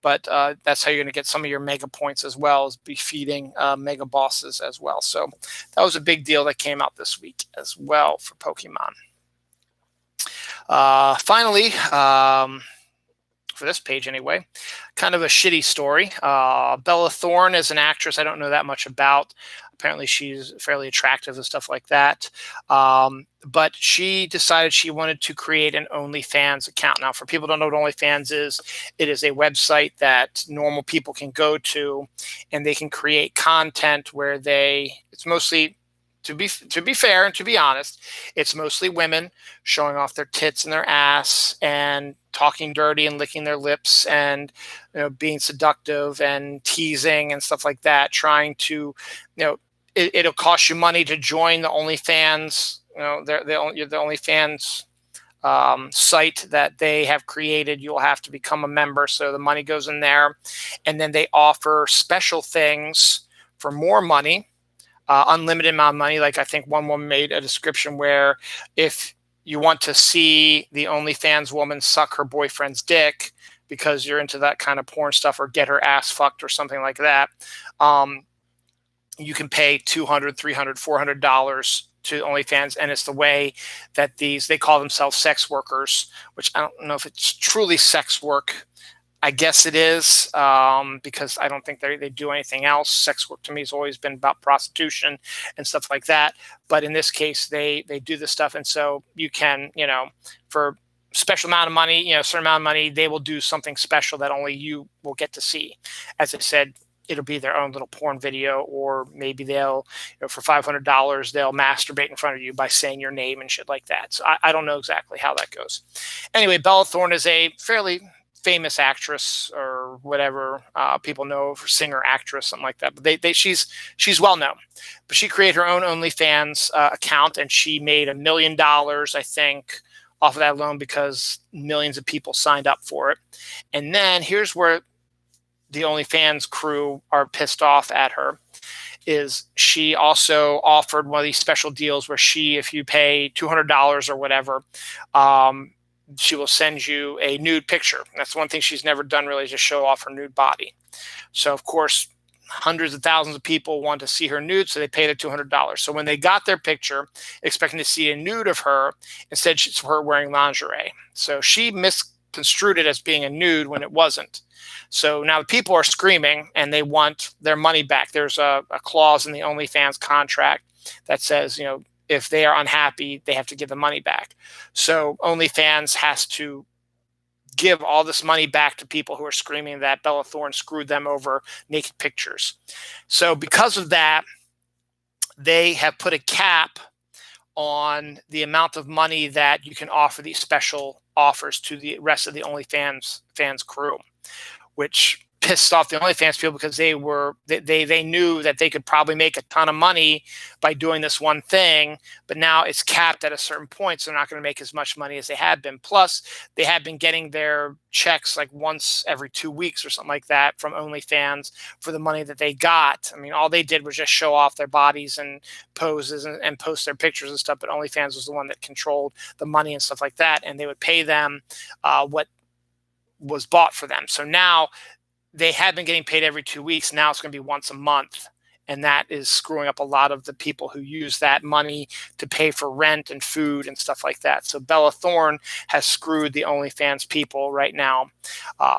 But that's how you're going to get some of your Mega points as well, as defeating Mega bosses as well. So that was a big deal that came out this week as well for Pokemon. Finally, for this page anyway, kind of a shitty story. Bella Thorne is an actress I don't know that much about. Apparently she's fairly attractive and stuff like that. But she decided she wanted to create an OnlyFans account. Now, for people who don't know what OnlyFans is, it is a website that normal people can go to, and they can create content where it's mostly, to be fair and to be honest, it's mostly women showing off their tits and their ass and talking dirty and licking their lips and being seductive and teasing and stuff like that, trying to, it'll cost you money to join the OnlyFans, the OnlyFans site that they have created. You'll have to become a member, so the money goes in there, and then they offer special things for more money, unlimited amount of money. Like I think one woman made a description where if you want to see the OnlyFans woman suck her boyfriend's dick because you're into that kind of porn stuff, or get her ass fucked or something like that, you can pay $200, $300, $400 to OnlyFans, and it's the way that they call themselves sex workers, which I don't know if it's truly sex work. I guess it is, because I don't think they do anything else. Sex work to me has always been about prostitution and stuff like that. But in this case, they do this stuff, and so you can, for special amount of money, certain amount of money, they will do something special that only you will get to see. As I said, it'll be their own little porn video, or maybe they'll, for $500, they'll masturbate in front of you by saying your name and shit like that. So I don't know exactly how that goes. Anyway, Bella Thorne is a fairly famous actress, or whatever people know, for singer, actress, something like that. But she's well known. But she created her own OnlyFans account, and she made $1 million, I think, off of that alone, because millions of people signed up for it. And then here's where the OnlyFans crew are pissed off at her, is she also offered one of these special deals where if you pay $200 or whatever, she will send you a nude picture. That's one thing she's never done, really, just show off her nude body. So, of course, hundreds of thousands of people want to see her nude, so they pay the $200. So when they got their picture, expecting to see a nude of her, instead it's her wearing lingerie. So she misconstrued it as being a nude when it wasn't. So now the people are screaming, and they want their money back. There's a clause in the OnlyFans contract that says, if they are unhappy, they have to give the money back. So OnlyFans has to give all this money back to people who are screaming that Bella Thorne screwed them over naked pictures. So because of that, they have put a cap on the amount of money that you can offer these special offers to the rest of the OnlyFans crew, which pissed off the OnlyFans people because they knew that they could probably make a ton of money by doing this one thing, but now it's capped at a certain point, so they're not going to make as much money as they had been. Plus, they had been getting their checks like once every 2 weeks or something like that from OnlyFans for the money that they got. I mean, all they did was just show off their bodies and poses and post their pictures and stuff, but OnlyFans was the one that controlled the money and stuff like that, and they would pay them what was bought for them. So now they had been getting paid every 2 weeks. Now it's going to be once a month. And that is screwing up a lot of the people who use that money to pay for rent and food and stuff like that. So Bella Thorne has screwed the OnlyFans people right now.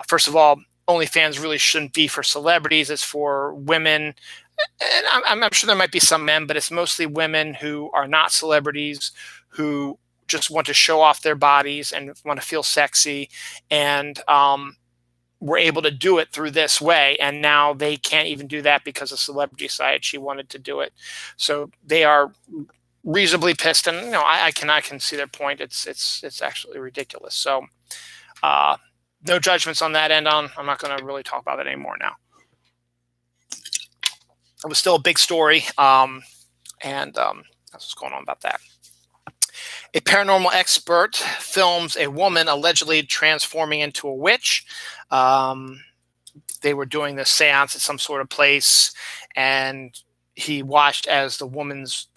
First of all, OnlyFans really shouldn't be for celebrities. It's for women. And I'm sure there might be some men, but it's mostly women who are not celebrities, who just want to show off their bodies and want to feel sexy. And were able to do it through this way, and now they can't even do that because a celebrity decided she wanted to do it. So they are reasonably pissed, and I can see their point. It's actually ridiculous. So no judgments on that end. I'm not going to really talk about it anymore now. It was still a big story, and that's what's going on about that. A paranormal expert films a woman allegedly transforming into a witch. They were doing this seance at some sort of place, and he watched as the woman's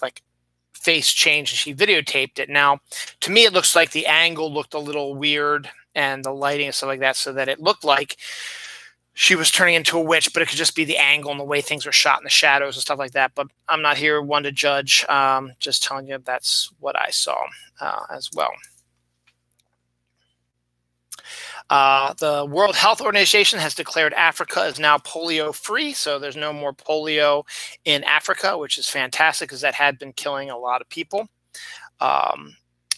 face changed, and she videotaped it. Now, to me, it looks like the angle looked a little weird, and the lighting and stuff like that, so that it looked like she was turning into a witch, but it could just be the angle and the way things were shot in the shadows and stuff like that. But I'm not here one to judge. Just telling you that's what I saw as well. The World Health Organization has declared Africa is now polio-free, so there's no more polio in Africa, which is fantastic because that had been killing a lot of people.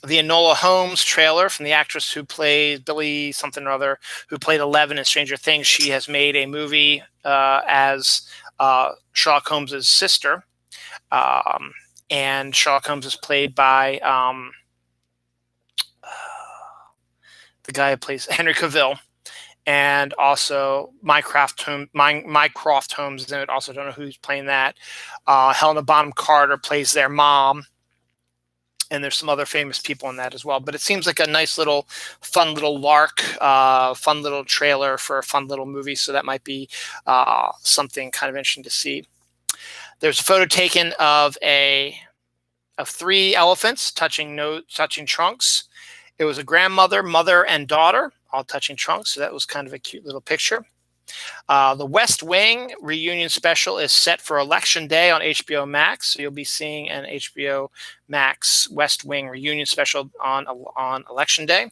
The Enola Holmes trailer from the actress who played Billy something or other, who played 11 in Stranger Things. She has made a movie as Sherlock Holmes' sister. And Sherlock Holmes is played by the guy who plays Henry Cavill. And also Mycroft Holmes is in it. Also don't know who's playing that. Helena Bonham Carter plays their mom. And there's some other famous people in that as well. But it seems like a nice little, fun little lark, fun little trailer for a fun little movie. So that might be something kind of interesting to see. There's a photo taken of 3 elephants touching trunks. It was a grandmother, mother, and daughter all touching trunks. So that was kind of a cute little picture. The West Wing reunion special is set for Election Day on HBO Max. So you'll be seeing an HBO Max West Wing reunion special on Election Day.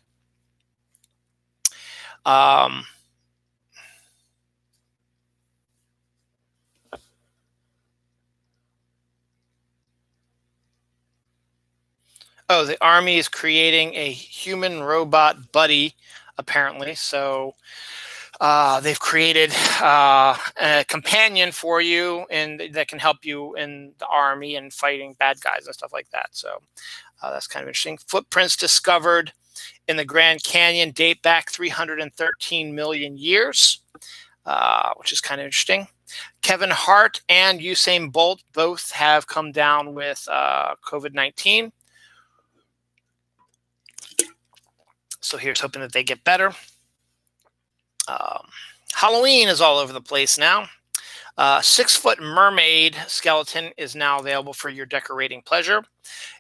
The Army is creating a human robot buddy, apparently. So they've created a companion for you that can help you in the Army and fighting bad guys and stuff like that. So that's kind of interesting. Footprints discovered in the Grand Canyon date back 313 million years, which is kind of interesting. Kevin Hart and Usain Bolt both have come down with COVID-19. So here's hoping that they get better. Halloween is all over the place now. 6-foot mermaid skeleton is now available for your decorating pleasure.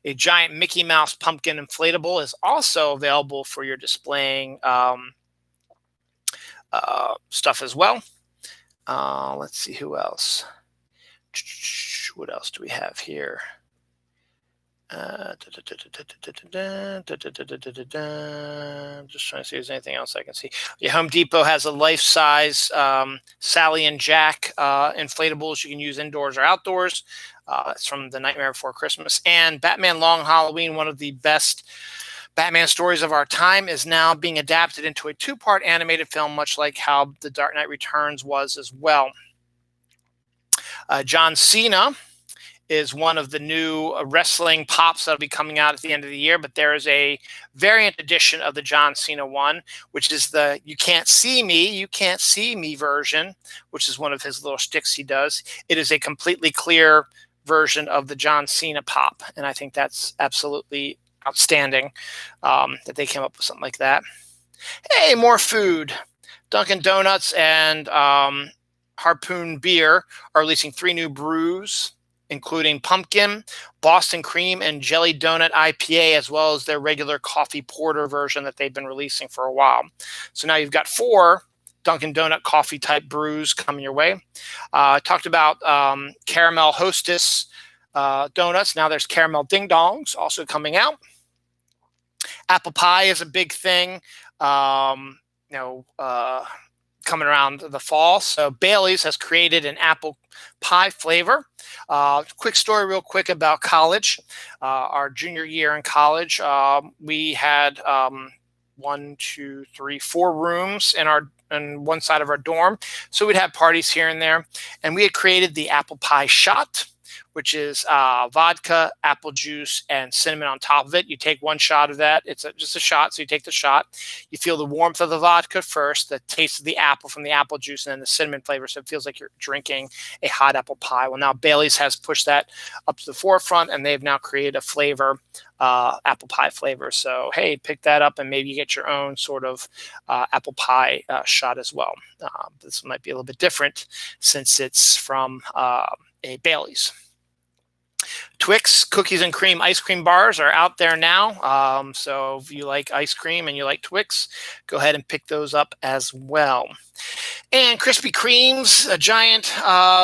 A giant Mickey Mouse pumpkin inflatable is also available for your displaying stuff as well. Let's see who else. What else do we have here? Just trying to see if there's anything else I can see. Yeah, Home Depot has a life-size Sally and Jack inflatables you can use indoors or outdoors. It's from The Nightmare Before Christmas. And Batman Long Halloween, one of the best Batman stories of our time, is now being adapted into a 2-part animated film, much like how The Dark Knight Returns was as well. John Cena is one of the new wrestling pops that'll be coming out at the end of the year. But there is a variant edition of the John Cena one, which is the you can't see me version, which is one of his little shticks he does. It is a completely clear version of the John Cena pop. And I think that's absolutely outstanding that they came up with something like that. Hey, more food. Dunkin' Donuts and Harpoon Beer are releasing 3 new brews, including pumpkin, Boston cream, and jelly donut IPA, as well as their regular coffee porter version that they've been releasing for a while. So now you've got 4 Dunkin' Donut coffee type brews coming your way. I talked about caramel Hostess donuts. Now there's caramel ding dongs also coming out. Apple pie is a big thing. Coming around the fall. So Bailey's has created an apple pie flavor. Quick story real quick about college. Our junior year in college, we had 4 rooms in one side of our dorm. So we'd have parties here and there. And we had created the apple pie shot, which is vodka, apple juice, and cinnamon on top of it. You take 1 shot of that. It's just a shot, so you take the shot. You feel the warmth of the vodka first, the taste of the apple from the apple juice, and then the cinnamon flavor, so it feels like you're drinking a hot apple pie. Well, now Bailey's has pushed that up to the forefront, and they've now created a flavor, apple pie flavor. So, hey, pick that up, and maybe you get your own sort of apple pie shot as well. This might be a little bit different since it's from a Bailey's. Twix cookies and cream ice cream bars are out there now. So if you like ice cream and you like Twix, go ahead and pick those up as well. And Krispy Kreme's, a giant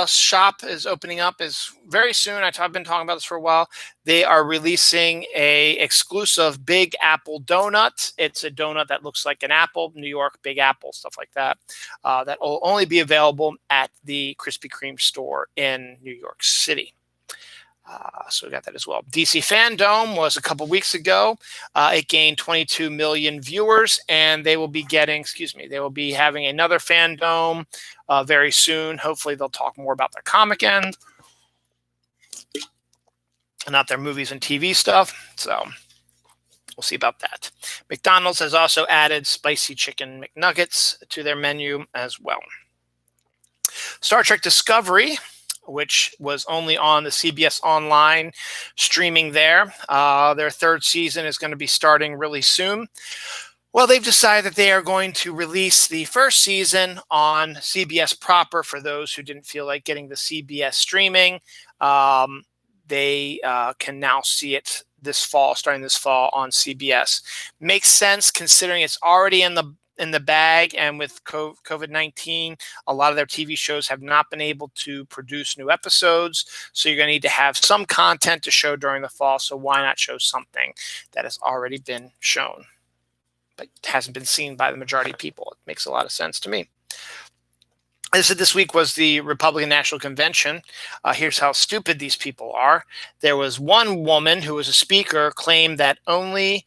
shop, is opening up very soon. I've been talking about this for a while. They are releasing a exclusive Big Apple donut. It's a donut that looks like an apple, New York Big Apple, stuff like that. That will only be available at the Krispy Kreme store in New York City. So we got that as well. DC Fandom was a couple weeks ago. It gained 22 million viewers, and they will be having another Fandom very soon. Hopefully they'll talk more about their comic end and not their movies and TV stuff. So we'll see about that. McDonald's has also added spicy chicken McNuggets to their menu as well. Star Trek Discovery, which was only on the CBS Online streaming there. Their 3rd season is going to be starting really soon. Well, they've decided that they are going to release the 1st season on CBS proper for those who didn't feel like getting the CBS streaming. They can now see it starting this fall on CBS. Makes sense considering it's already in the bag, and with COVID-19, a lot of their TV shows have not been able to produce new episodes, so you're going to need to have some content to show during the fall. So why not show something that has already been shown but hasn't been seen by the majority of people? It makes a lot of sense to me. As I said, this week was the Republican National Convention. Here's how stupid these people are. There was one woman who was a speaker claimed that only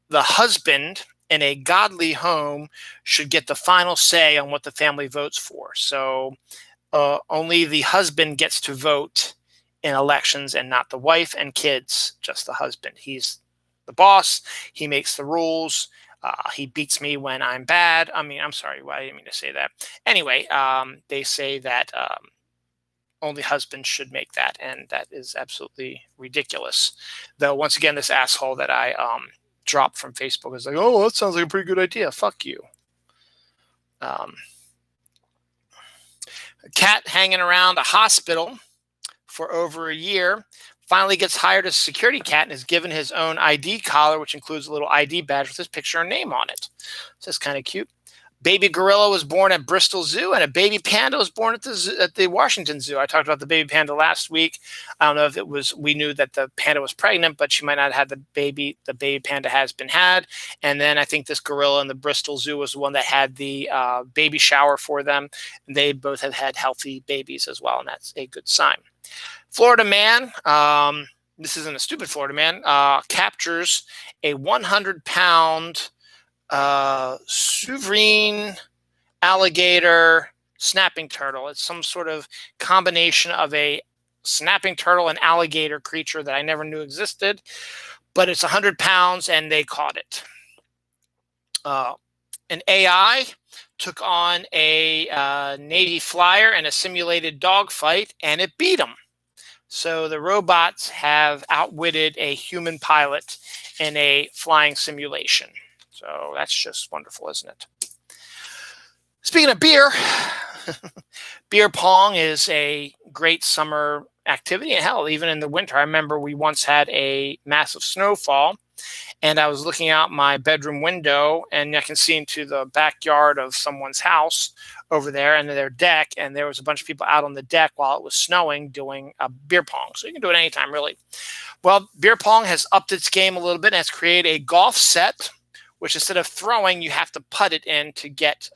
the husband in a godly home should get the final say on what the family votes for. So only the husband gets to vote in elections and not the wife and kids, just the husband. He's the boss. He makes the rules. He beats me when I'm bad. I mean, I'm sorry. I didn't mean to say that. Anyway, they say that only husbands should make that, and that is absolutely ridiculous. Though, once again, this asshole that I dropped from Facebook is like, oh, that sounds like a pretty good idea. Fuck you. A cat hanging around a hospital for over a year finally gets hired as a security cat and is given his own ID collar, which includes a little ID badge with his picture and name on it. So that's kind of cute. Baby gorilla was born at Bristol Zoo, and a baby panda was born at the Washington Zoo. I talked about the baby panda last week. I don't know if we knew that the panda was pregnant, but she might not have had the baby. The baby panda has been had. And then I think this gorilla in the Bristol Zoo was the one that had the baby shower for them. And they both have had healthy babies as well, and that's a good sign. Florida man, this isn't a stupid Florida man, captures a 100-pound sovereign alligator snapping turtle. It's some sort of combination of a snapping turtle and alligator creature that I never knew existed, but it's 100 pounds and they caught it. An AI took on a Navy flyer in a simulated dogfight, and it beat them. So the robots have outwitted a human pilot in a flying simulation. So that's just wonderful, isn't it? Speaking of beer, beer pong is a great summer activity. And hell, even in the winter, I remember we once had a massive snowfall, and I was looking out my bedroom window, and I can see into the backyard of someone's house over there and their deck, and there was a bunch of people out on the deck while it was snowing doing a beer pong. So you can do it anytime, really. Well, beer pong has upped its game a little bit and has created a golf set, which instead of throwing, you have to putt it in to get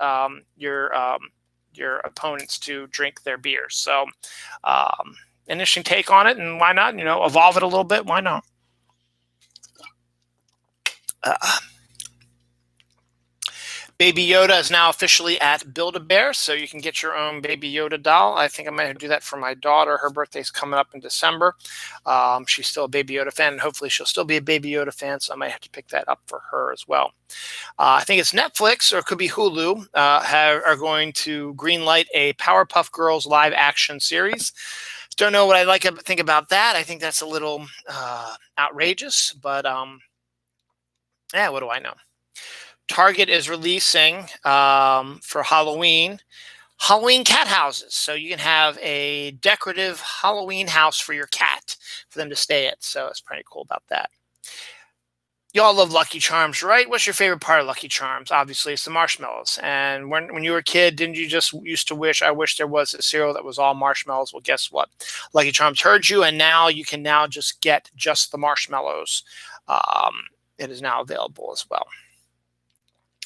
your opponents to drink their beers. So interesting take on it, and why not? Evolve it a little bit. Why not? Baby Yoda is now officially at Build-A-Bear, so you can get your own Baby Yoda doll. I think I might do that for my daughter. Her birthday's coming up in December. She's still a Baby Yoda fan, and hopefully she'll still be a Baby Yoda fan, so I might have to pick that up for her as well. I think it's Netflix, or it could be Hulu, are going to greenlight a Powerpuff Girls live-action series. Don't know what I think about that. I think that's a little outrageous, but what do I know? Target is releasing for Halloween cat houses. So you can have a decorative Halloween house for your cat for them to stay at. So it's pretty cool about that. Y'all love Lucky Charms, right? What's your favorite part of Lucky Charms? Obviously, it's the marshmallows. And when you were a kid, didn't you just used to wish, I wish there was a cereal that was all marshmallows? Well, guess what? Lucky Charms heard you, and now you can just get just the marshmallows. It is now available as well.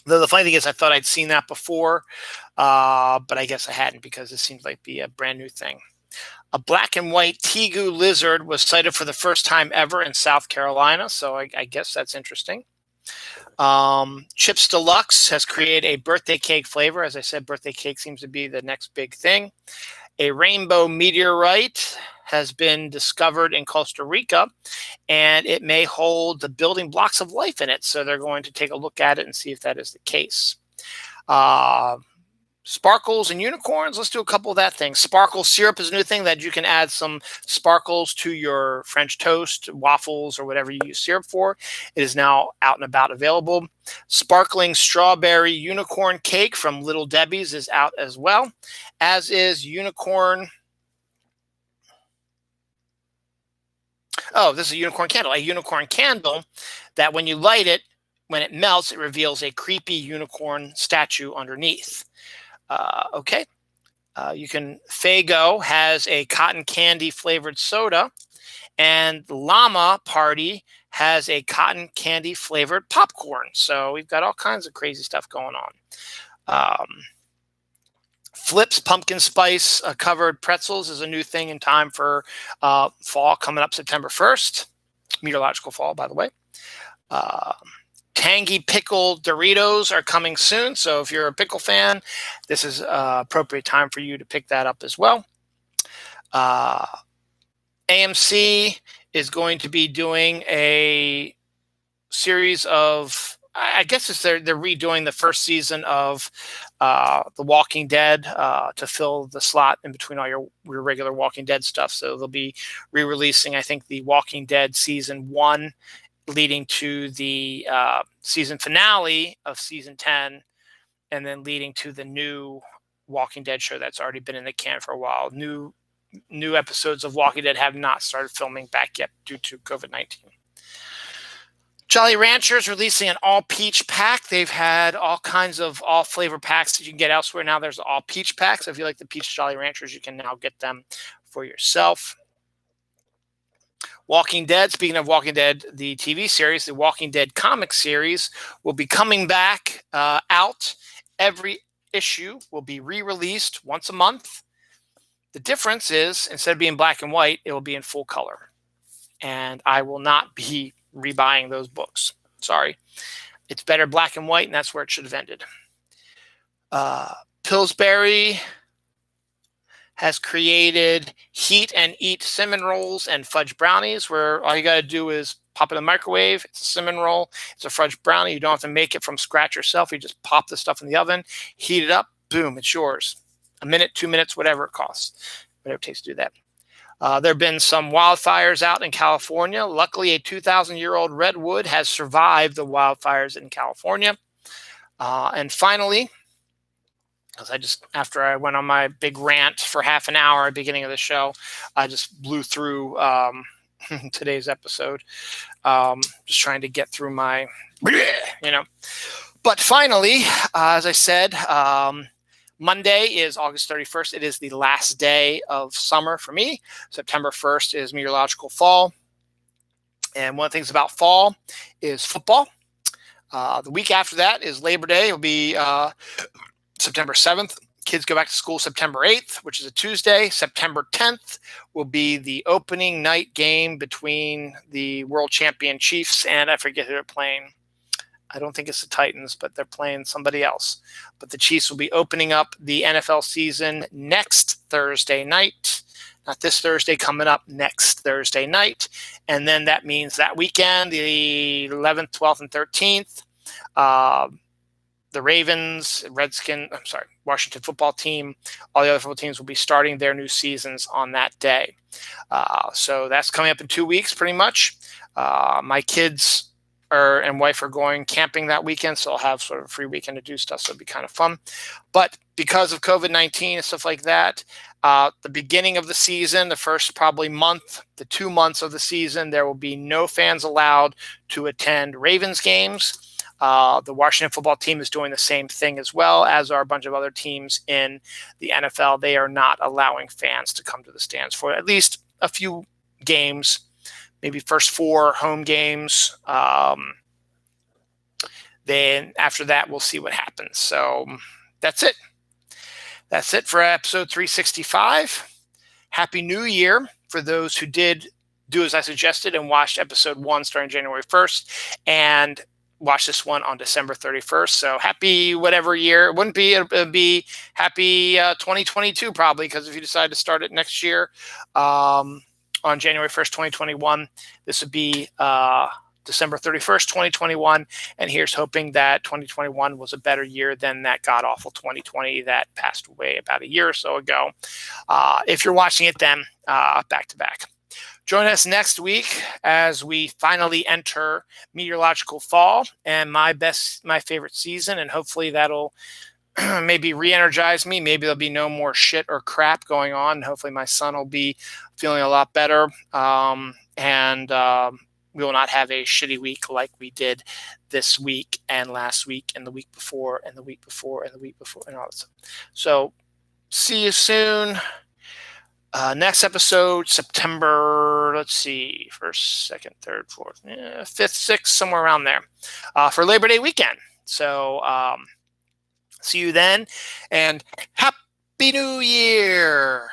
Though the funny thing is, I thought I'd seen that before, but I guess I hadn't, because it seems like be a brand new thing. A black and white tegu lizard was sighted for the first time ever in South Carolina, so I guess that's interesting. Chips Deluxe has created a birthday cake flavor. As I said, birthday cake seems to be the next big thing. A rainbow meteorite has been discovered in Costa Rica, and it may hold the building blocks of life in it. So they're going to take a look at it and see if that is the case. Sparkles and unicorns. Let's do a couple of that thing. Sparkle syrup is a new thing that you can add some sparkles to your French toast, waffles, or whatever you use syrup for. It is now out and about available. Sparkling strawberry unicorn cake from Little Debbie's is out as well, as is unicorn. Oh, this is a unicorn candle. A unicorn candle that when you light it, when it melts, it reveals a creepy unicorn statue underneath. Okay. Faygo has a cotton candy flavored soda, and Llama Party has a cotton candy flavored popcorn. So we've got all kinds of crazy stuff going on. Flips pumpkin spice covered pretzels is a new thing in time for fall coming up September 1st. Meteorological fall, by the way. Tangy pickle Doritos are coming soon. So if you're a pickle fan, this is appropriate time for you to pick that up as well. AMC is going to be doing a series of, I guess they're redoing the first season of The Walking Dead to fill the slot in between all your regular Walking Dead stuff. So they'll be re-releasing, I think, The Walking Dead season 1, leading to the season finale of season 10, and then leading to the new Walking Dead show that's already been in the can for a while. New episodes of Walking Dead have not started filming back yet due to COVID-19. Jolly Ranchers releasing an all peach pack. They've had all kinds of all flavor packs that you can get elsewhere. Now there's all peach packs. So if you like the peach Jolly Ranchers, you can now get them for yourself. Walking Dead, speaking of Walking Dead, the TV series, the Walking Dead comic series will be coming back out. Every issue will be re-released once a month. The difference is, instead of being black and white, it will be in full color. And I will not be rebuying those books. Sorry. It's better black and white, and that's where it should have ended. Pillsbury has created heat and eat cinnamon rolls and fudge brownies, where all you got to do is pop it in the microwave. It's a cinnamon roll. It's a fudge brownie. You don't have to make it from scratch yourself. You just pop the stuff in the oven, heat it up, boom, it's yours. A minute, 2 minutes, whatever it costs, whatever it takes to do that. There have been some wildfires out in California. Luckily, a 2,000-year-old redwood has survived the wildfires in California. And finally, because after I went on my big rant for half an hour at the beginning of the show, I just blew through today's episode, just trying to get through my, But finally, as I said, Monday is August 31st. It is the last day of summer for me. September 1st is meteorological fall. And one of the things about fall is football. The week after that is Labor Day. It'll be September 7th. Kids go back to school September 8th, which is a Tuesday. September 10th will be the opening night game between the world champion Chiefs and I forget who they're playing. I don't think it's the Titans, but they're playing somebody else. But the Chiefs will be opening up the NFL season next Thursday night. Not this Thursday, coming up next Thursday night. And then that means that weekend, the 11th, 12th, and 13th, the Ravens, Washington football team, all the other football teams will be starting their new seasons on that day. So that's coming up in 2 weeks, pretty much. My kids and wife are going camping that weekend, so I'll have sort of a free weekend to do stuff, so it'll be kind of fun. But because of COVID-19 and stuff like that, the beginning of the season, the first probably month, the 2 months of the season, there will be no fans allowed to attend Ravens games. The Washington football team is doing the same thing as well, as are a bunch of other teams in the NFL. They are not allowing fans to come to the stands for at least a few games, maybe first 4 home games. Then after that, we'll see what happens. So that's it. That's it for episode 365. Happy New Year for those who did do as I suggested and watched episode 1 starting January 1st and watch this one on December 31st. So happy whatever year. It wouldn't be, it would be happy 2022 probably, because if you decide to start it next year on January 1st, 2021, this would be December 31st, 2021. And here's hoping that 2021 was a better year than that god-awful 2020 that passed away about a year or so ago. If you're watching it then, back to back. Join us next week as we finally enter meteorological fall and my favorite season, and hopefully that'll maybe re-energize me. Maybe there'll be no more shit or crap going on. Hopefully my son will be feeling a lot better, and we will not have a shitty week like we did this week and last week and the week before and the week before and the week before and all that stuff. So see you soon. Next episode, September, let's see, 1st, 2nd, 3rd, 4th, 5th, 6th, somewhere around there, for Labor Day weekend. So see you then, and Happy New Year!